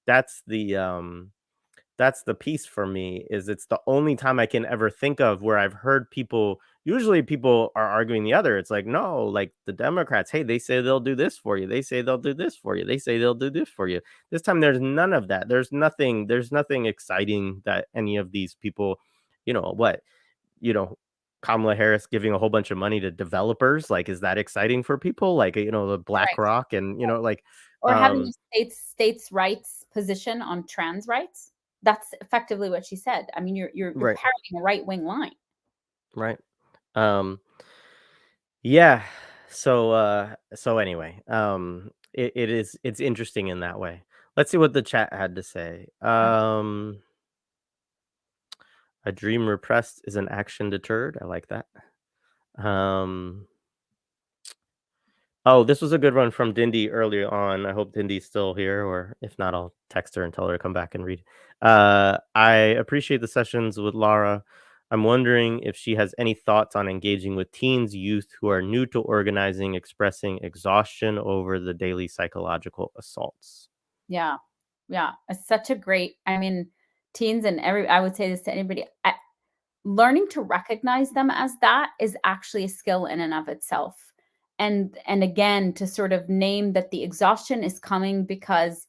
that's the piece for me, is it's the only time I can ever think of where I've heard people, usually people are arguing the other. It's like, no, like the Democrats, hey, they say they'll do this for you. They say they'll do this for you. They say they'll do this for you. This time there's none of that. There's nothing exciting that any of these people, Kamala Harris giving a whole bunch of money to developers. Like, is that exciting for people? Like, the Right. BlackRock and, like, Or having a states' rights position on trans rights. That's effectively what she said. I mean, you're right. parroting a right-wing line. Right. Yeah. So anyway, it's interesting in that way. Let's see what the chat had to say. A dream repressed is an action deterred. I like that. Oh, this was a good one from Dindy earlier on. I hope Dindy's still here, or if not, I'll text her and tell her to come back and read. I appreciate the sessions with Lara. I'm wondering if she has any thoughts on engaging with teens, youth who are new to organizing, expressing exhaustion over the daily psychological assaults. Yeah. It's such a great, I mean, teens and I would say this to anybody, learning to recognize them as that is actually a skill in and of itself. And again, to sort of name that the exhaustion is coming because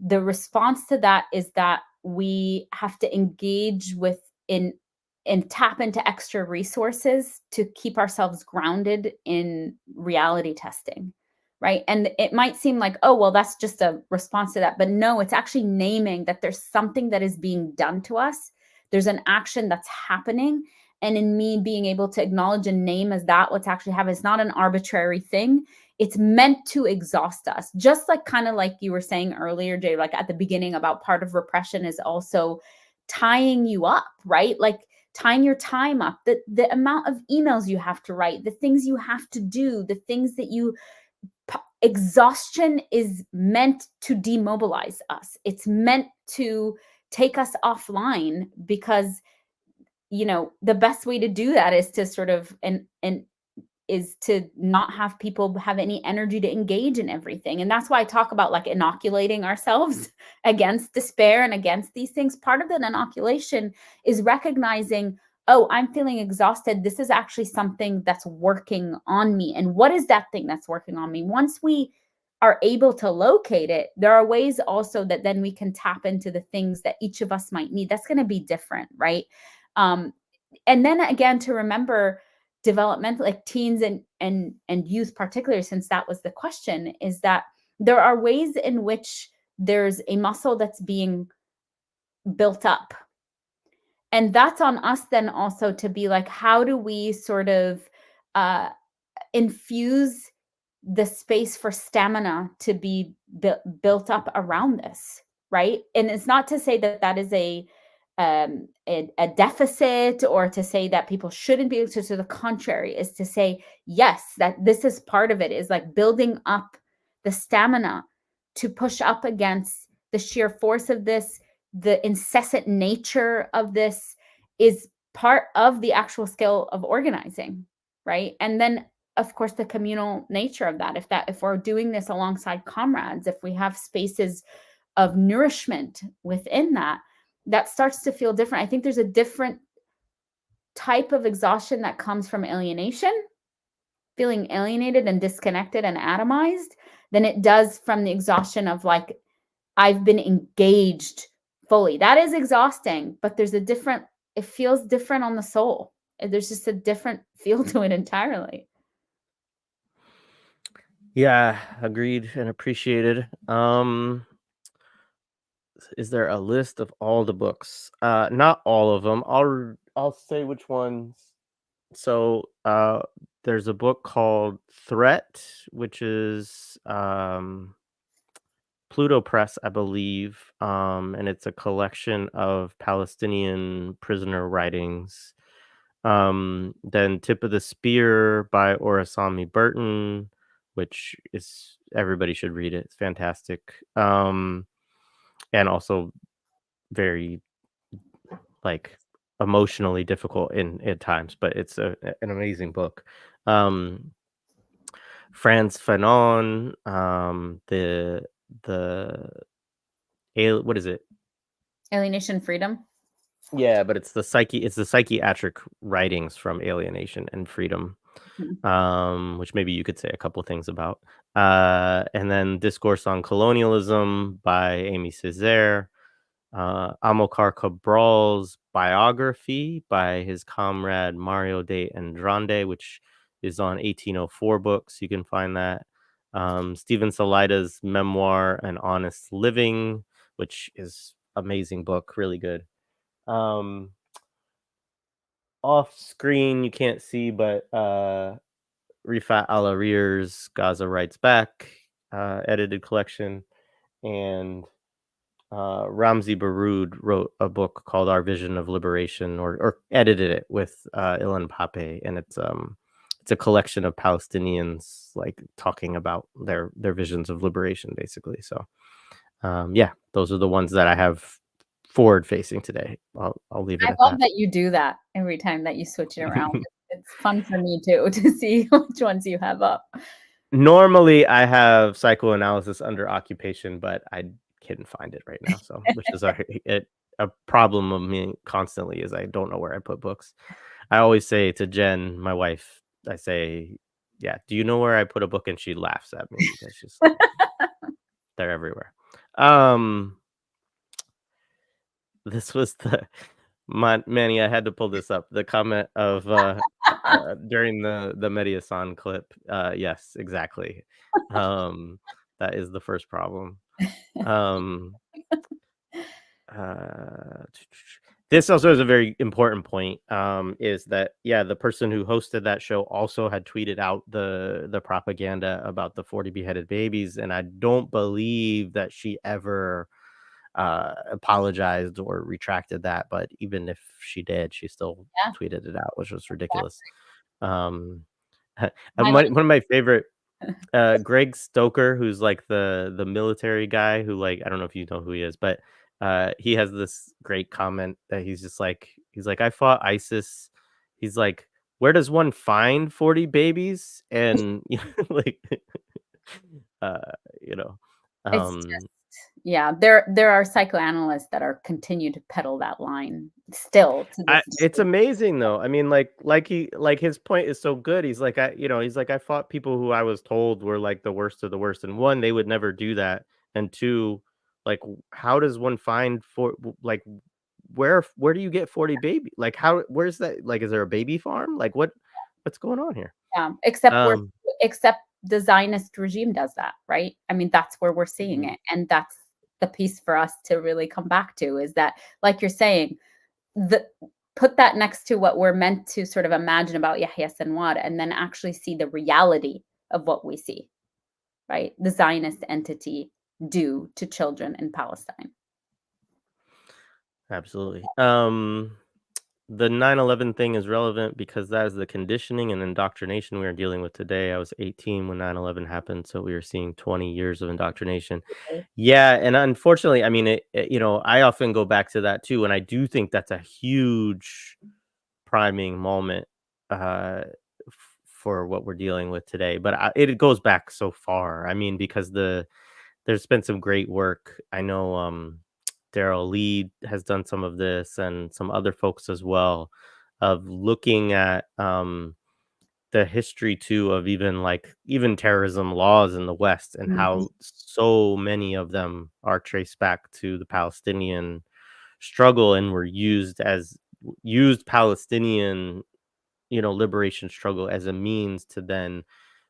the response to that is that we have to engage with and tap into extra resources to keep ourselves grounded in reality testing, right? And it might seem like, oh, well, that's just a response to that. But no, it's actually naming that there's something that is being done to us. There's an action that's happening. And in me being able to acknowledge and name as that what's actually happening, it's not an arbitrary thing. It's meant to exhaust us. Just like kind of like you were saying earlier, Jay, like at the beginning about part of repression is also tying you up, right? Like tying your time up, the amount of emails you have to write, the things you have to do, the things that you exhaustion is meant to demobilize us. It's meant to take us offline, because the best way to do that is to sort of and is to not have people have any energy to engage in everything. And that's why I talk about like inoculating ourselves against despair and against these things. Part of that inoculation is recognizing, oh, I'm feeling exhausted. This is actually something that's working on me. And what is that thing that's working on me? Once we are able to locate it, there are ways also that then we can tap into the things that each of us might need. That's going to be different, right? And then again, to remember developmental, like teens and youth particularly, since that was the question, is that there are ways in which there's a muscle that's being built up. And that's on us then also to be like, how do we sort of infuse the space for stamina to be built up around this, right? And it's not to say that that is a deficit, or to say that people shouldn't be able to the contrary, is to say, yes, that this is part of it, is like building up the stamina to push up against the sheer force of this, the incessant nature of this is part of the actual skill of organizing, right? And then of course the communal nature of that, if we're doing this alongside comrades, if we have spaces of nourishment within that, that starts to feel different. I think there's a different type of exhaustion that comes from alienation, feeling alienated and disconnected and atomized, than it does from the exhaustion of like, I've been engaged fully. That is exhausting, but there's a different, it feels different on the soul. There's just a different feel to it entirely. Yeah, agreed and appreciated. Is there a list of all the books? Not all of them. I'll say which ones. So there's a book called Threat, which is Pluto Press, I believe, and it's a collection of Palestinian prisoner writings. Then Tip of the Spear by Orasami Burton, which is, everybody should read it. It's fantastic. And also very like emotionally difficult at times, but it's an amazing book. Frantz Fanon, what is it? Alienation Freedom. Yeah, but it's the psychiatric writings from Alienation and Freedom, which maybe you could say a couple things about. And then Discourse on Colonialism by Amy Césaire. Amilcar Cabral's biography by his comrade Mario de Andrade, which is on 1804 books. You can find that. Stephen Salaida's memoir, An Honest Living, which is amazing book, really good. Off screen, you can't see, but Rifat Al-Arir's Gaza Writes Back, edited collection, and Ramzi Baroud wrote a book called Our Vision of Liberation, or edited it with Ilan Pape, and it's a collection of Palestinians like talking about their visions of liberation, basically. So yeah, those are the ones that I have forward facing today. I'll leave it at I love that. that you do that every time that you switch it around. It's fun for me too to see which ones you have up. Normally I have Psychoanalysis under occupation, but I couldn't find it right now, so which is a problem of me constantly, is I don't know where I put books. I always say to Jen, my wife, I say, yeah, do you know where I put a book? And she laughs at me because she's like, they're everywhere. This was Manny, I had to pull this up. The comment of during the Mediasan clip. Yes, exactly. That is the first problem. This also is a very important point, is that, yeah, the person who hosted that show also had tweeted out the propaganda about the 40 beheaded babies, and I don't believe that she ever apologized or retracted that. But even if she did, she still Yeah. tweeted it out, which was ridiculous. Um, My one of my favorite, Greg Stoker, who's like the military guy who, like, I don't know if you know who he is, but he has this great comment that he's like, I fought ISIS. He's like, where does one find 40 babies? And like, uh, you know, It's um, just, yeah, there are psychoanalysts that are continue to peddle that line still to this it's day. amazing though. I mean, like his point is so good. He's like, he's like, I fought people who I was told were like the worst of the worst. And one, they would never do that. And two, like, how does one find like, where do you get 40 baby? Like, where's that? Like, is there a baby farm? Like, what's going on here? Yeah, Um, except the Zionist regime does that, right? I mean, that's where we're seeing it, and that's the piece for us to really come back to, is that, like you're saying, put that next to what we're meant to sort of imagine about Yahya Sinwar, and then actually see the reality of what we see, right? The Zionist entity do to children in Palestine. absolutely. The 9/11 thing is relevant because that is the conditioning and indoctrination we are dealing with today. I was 18 when 9/11 happened, so we were seeing 20 years of indoctrination. Yeah, and unfortunately, I mean, I often go back to that too, and I do think that's a huge priming moment for what we're dealing with today. But it goes back so far. I mean, because there's been some great work. I know Daryl Lee has done some of this, and some other folks as well, of looking at the history too of even terrorism laws in the West, and Mhm. how so many of them are traced back to the Palestinian struggle and were used Palestinian liberation struggle as a means to then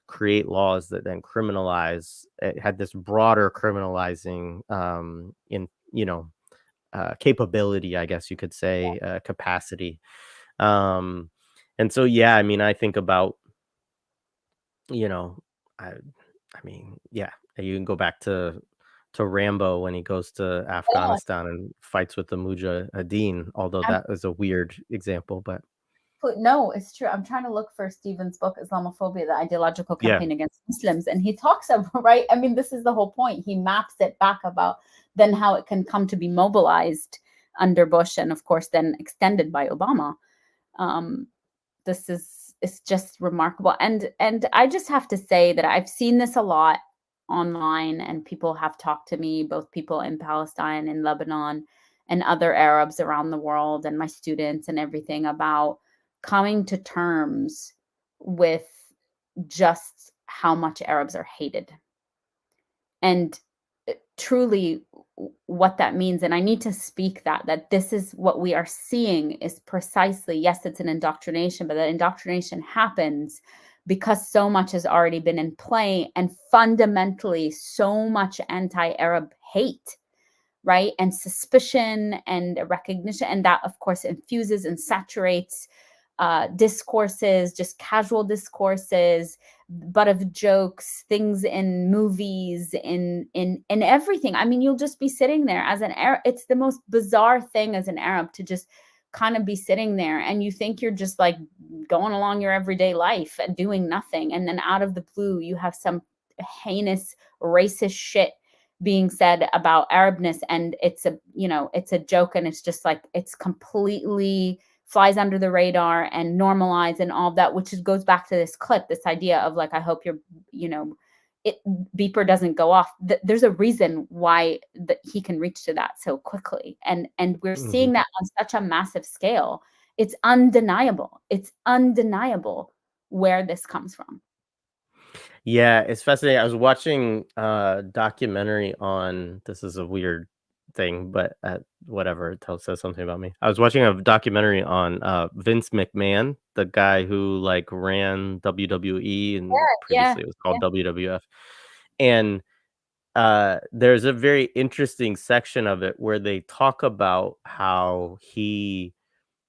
create laws that then criminalize. It had this broader criminalizing in capability, I guess you could say, capacity. um and so, yeah, I mean, I think about, you know i I mean, yeah, you can go back to Rambo when he goes to Yeah. Afghanistan and fights with the Mujahideen, although that is a weird example, but No, it's true. I'm trying to look for Stephen's book, Islamophobia, the Ideological yeah. Campaign Against Muslims. And he talks about, right? I mean, this is the whole point. He maps it back about then how it can come to be mobilized under Bush and, of course, then extended by Obama. Um, this is, it's just remarkable. And I just have to say that I've seen this a lot online, and people have talked to me, both people in Palestine and Lebanon and other Arabs around the world, and my students and everything, about coming to terms with just how much Arabs are hated. And truly what that means, and I need to speak that this is what we are seeing, is precisely, yes, it's an indoctrination, but that indoctrination happens because so much has already been in play, and fundamentally so much anti-Arab hate, right, and suspicion and recognition, and that of course infuses and saturates discourses, just casual discourses, but of jokes, things in movies, in everything. I mean, you'll just be sitting there as an Arab. It's the most bizarre thing as an Arab to just kind of be sitting there, and you think you're just like going along your everyday life and doing nothing, and then out of the blue you have some heinous racist shit being said about Arabness, and it's a joke, and it's just like, it's completely flies under the radar and normalized and all of that, which goes back to this clip, this idea of like, I hope it beeper doesn't go off. There's a reason why he can reach to that so quickly, and we're Mhm. seeing that on such a massive scale. It's undeniable. It's undeniable where this comes from. Yeah, it's fascinating. I was watching a documentary on, this is a weird thing, but whatever, says something about me. I was watching a documentary on Vince McMahon, the guy who like ran WWE, and Yeah, previously it was called WWF. And there's a very interesting section of it where they talk about how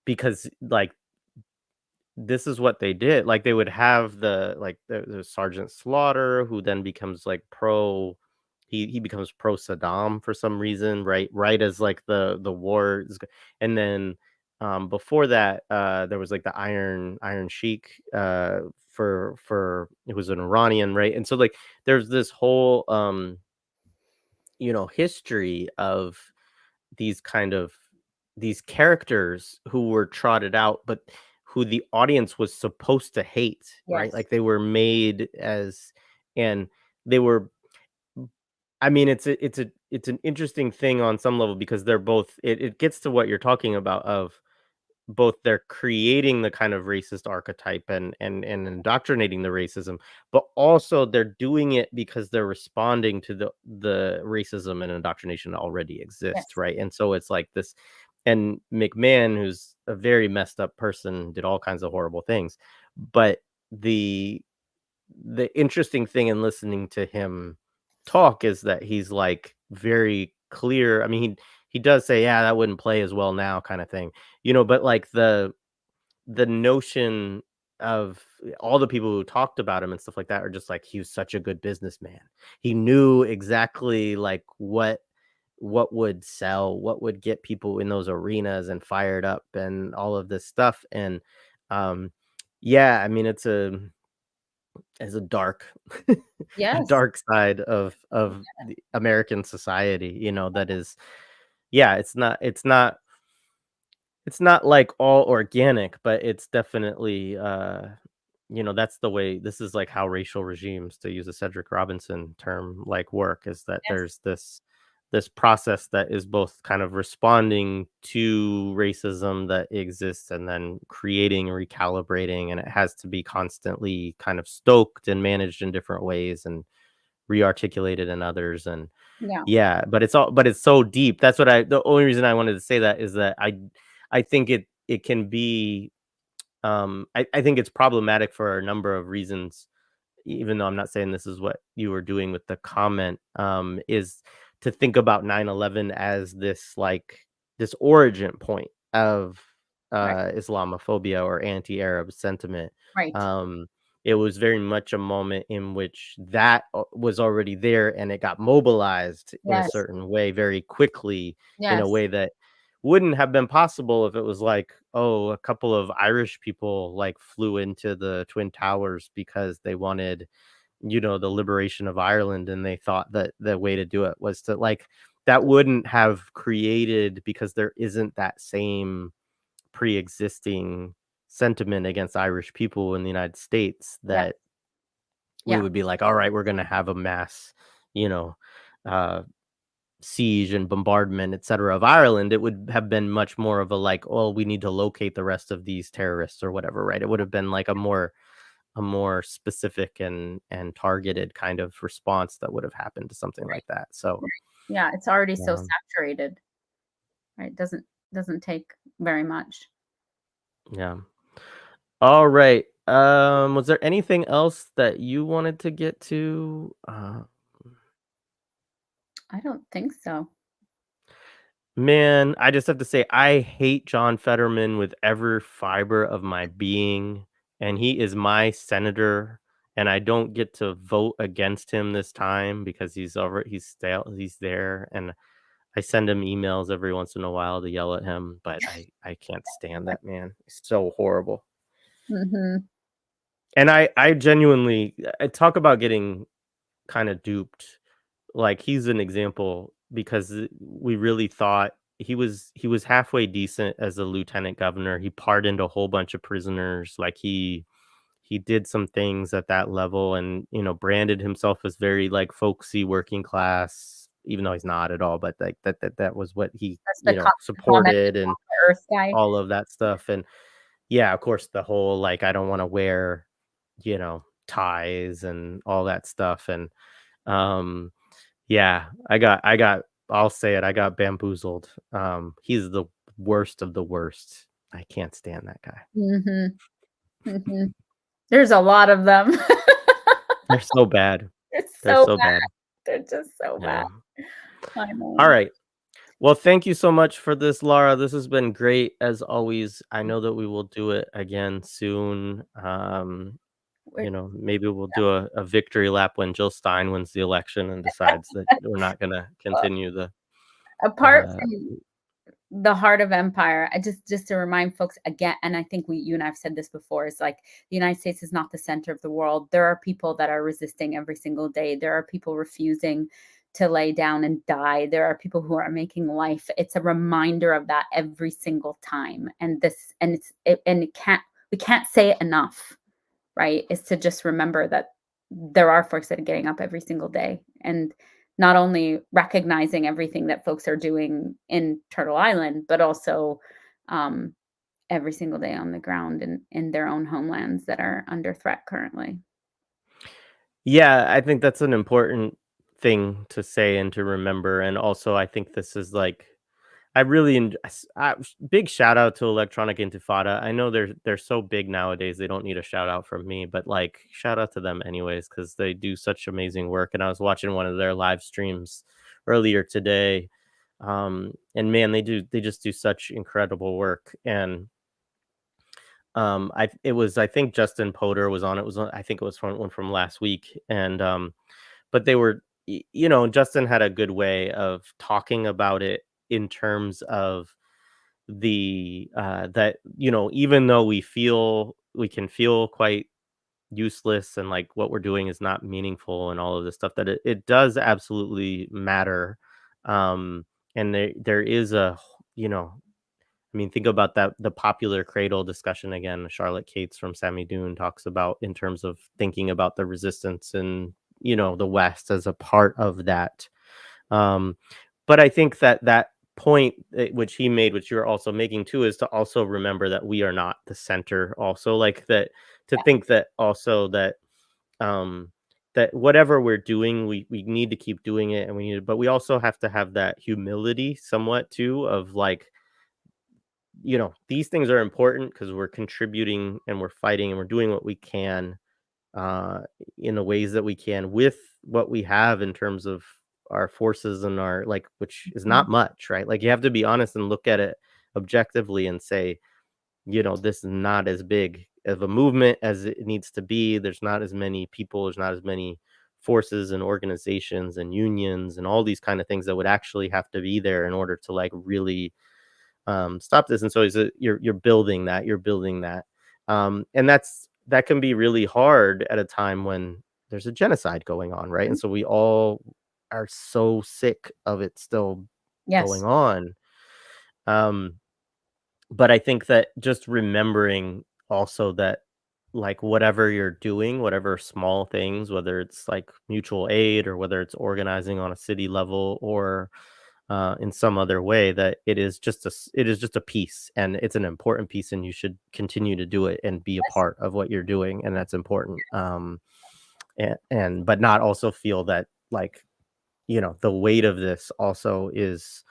because like this is what they did. Like, they would have the Sergeant Slaughter, who then becomes like he becomes pro Saddam for some reason, right as like the war is and then before that there was like the Iron Sheik for it was an Iranian, right? And so like there's this whole history of these kind of these characters who were trotted out, but who the audience was supposed to hate, right? Yes. Like they were made as, and they were. I mean, it's an interesting thing on some level because they're both. It gets to what you're talking about of both they're creating the kind of racist archetype and indoctrinating the racism, but also they're doing it because they're responding to the racism and indoctrination that already exists, Yes. right? And so it's like this, and McMahon, who's a very messed up person, did all kinds of horrible things, but the interesting thing in listening to him talk is that he's like very clear. I mean, he does say, yeah, that wouldn't play as well now, kind of thing, but like the notion of all the people who talked about him and stuff like that are just like, he was such a good businessman. He knew exactly like what would sell, what would get people in those arenas and fired up and all of this stuff. And yeah, I mean, it's a dark a Yes. dark side of the American society, that is, yeah, it's not like all organic, but it's definitely that's the way. This is like how racial regimes, to use a Cedric Robinson term, like work, is that Yes. there's this process that is both kind of responding to racism that exists and then creating and recalibrating, and it has to be constantly kind of stoked and managed in different ways and rearticulated in others. And Yeah. yeah, but it's so deep. That's what the only reason I wanted to say that is that I think it can be I think it's problematic for a number of reasons, even though I'm not saying this is what you were doing with the comment, is to think about 9/11 as this origin point of Right. Islamophobia or anti-Arab sentiment. Right. It was very much a moment in which that was already there, and it got mobilized in a Yes. certain way very quickly, in a Yes. way that wouldn't have been possible if it was like, oh, a couple of Irish people like flew into the Twin Towers because they wanted, the liberation of Ireland, and they thought that the way to do it was to like, that wouldn't have created, because there isn't that same pre-existing sentiment against Irish people in the United States, Yeah. that we Yeah. would be like, all right, we're going to have a mass, you know, uh, siege and bombardment, etc., of Ireland. It would have been much more of a like, oh, we need to locate the rest of these terrorists or whatever, right? It would have been like a more specific and targeted kind of response that would have happened to something like that. So Yeah, it's already so um, saturated. Right? Doesn't take very much. yeah. All right. Was there anything else that you wanted to get to? I don't think so. Man, I just have to say, I hate John Fetterman with every fiber of my being, and he is my senator, and I don't get to vote against him this time because he's there, and I send him emails every once in a while to yell at him, but I can't stand that man. He's so horrible. Mm-hmm. And I genuinely, I talk about getting kind of duped. Like, he's an example because we really thought he was halfway decent as a lieutenant governor. He pardoned a whole bunch of prisoners. Like, he did some things at that level, and branded himself as very like folksy working class, even though he's not at all. But like that was what he That's the comment supported, and the Earth guy. all of that stuff. And yeah, of course, the whole like, I don't want to wear ties and all that stuff. And yeah, I'll say it, I got bamboozled. He's the worst of the worst. I can't stand that guy. Mm-hmm. Mm-hmm. There's a lot of them. They're so bad. They're so bad. They're just so Yeah. bad. I know. All right. Well, thank you so much for this, Lara. This has been great as always. I know that we will do it again soon. you know, maybe we'll do a victory lap when Jill Stein wins the election and decides that we're not going to continue the. Apart from the heart of empire, I just to remind folks again, and I think you and I have said this before, is like the United States is not the center of the world. There are people that are resisting every single day. There are people refusing to lay down and die. There are people who are making life. It's a reminder of that every single time. And we can't say it enough, right? Is to just remember that there are folks that are getting up every single day, and not only recognizing everything that folks are doing in Turtle Island, but also every single day on the ground in their own homelands that are under threat currently. Yeah, I think that's an important thing to say and to remember. And also, I think this is like, I really big shout out to Electronic Intifada. I know they're so big nowadays; they don't need a shout out from me, but like shout out to them anyways because they do such amazing work. And I was watching one of their live streams earlier today, and man, they just do such incredible work. And I think Justin Potter was on it. I think it was one from last week, and but they were, you know, Justin had a good way of talking about it in terms of the that, you know, even though we can feel quite useless and like what we're doing is not meaningful and all of this stuff, that it does absolutely matter. And there is you know, I mean, think about that, the popular cradle discussion again. Charlotte Cates from Sammy Dune talks about in terms of thinking about the resistance and, you know, the West as a part of that. But I think that point which he made, which you're also making too, is to also remember that we are not the center. Also, like that, to think that also that that whatever we're doing, we need to keep doing it, and but we also have to have that humility somewhat too of like, you know, these things are important because we're contributing and we're fighting and we're doing what we can in the ways that we can with what we have in terms of our forces and our, like, which is not much, right? Like you have to be honest and look at it objectively and say, you know, this is not as big of a movement as it needs to be. There's not as many people, there's not as many forces and organizations and unions and all these kind of things that would actually have to be there in order to like really stop this. And so you're building that, and that can be really hard at a time when there's a genocide going on, right? And so we all are so sick of it still going on. But I think that just remembering also that, like, whatever you're doing, whatever small things, whether it's like mutual aid or whether it's organizing on a city level or in some other way, that it is just a piece, and it's an important piece, and you should continue to do it and be a part of what you're doing, and that's important. And but not also feel that, like, you know, the weight of this also is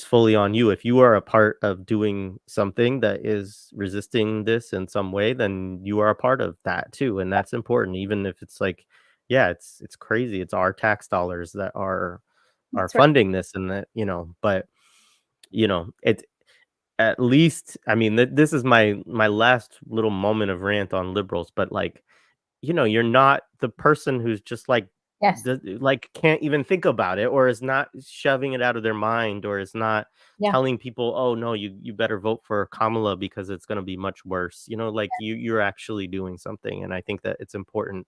fully on you. If you are a part of doing something that is resisting this in some way, then you are a part of that too, and that's important. Even if it's like, yeah, it's crazy. It's our tax dollars that are funding this, and that, you know, but you know, it at least, I mean, this is my last little moment of rant on liberals, but like, you know, you're not the person who's just like, like can't even think about it, or is not shoving it out of their mind, or is not telling people, oh no, you better vote for Kamala because it's going to be much worse, you know, like you're actually doing something. And I think that it's important.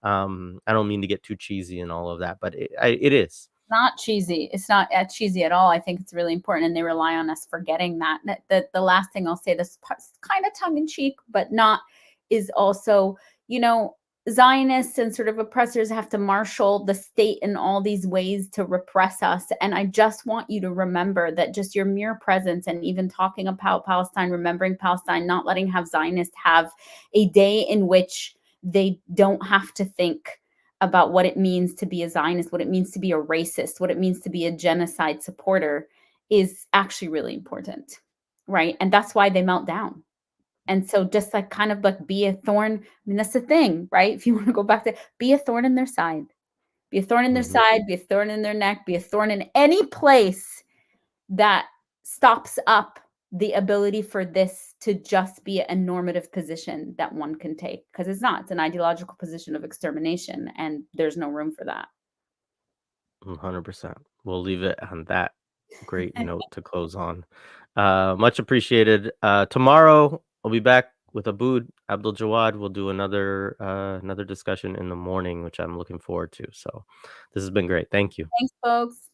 I don't mean to get too cheesy and all of that, but it is not cheesy. It's not cheesy at all. I think it's really important, and they rely on us forgetting that. The last thing I'll say, this kind of tongue in cheek, but not, is also, you know, Zionists and sort of oppressors have to marshal the state in all these ways to repress us. And I just want you to remember that just your mere presence and even talking about Palestine, remembering Palestine, not letting Zionists have a day in which they don't have to think about what it means to be a Zionist, what it means to be a racist, what it means to be a genocide supporter, is actually really important, right? And that's why they melt down. And so just like kind of like be a thorn. I mean, that's the thing, right? If you want to go back to, be a thorn in their side, be a thorn in their side, be a thorn in their neck, be a thorn in any place that stops up the ability for this to just be a normative position that one can take, because it's not. It's an ideological position of extermination, and there's no room for that. 100%. We'll leave it on that great note to close on. Much appreciated. Tomorrow I'll be back with Abood Abdul Jawad. We'll do another discussion in the morning, which I'm looking forward to. So this has been great. Thank you. Thanks, folks.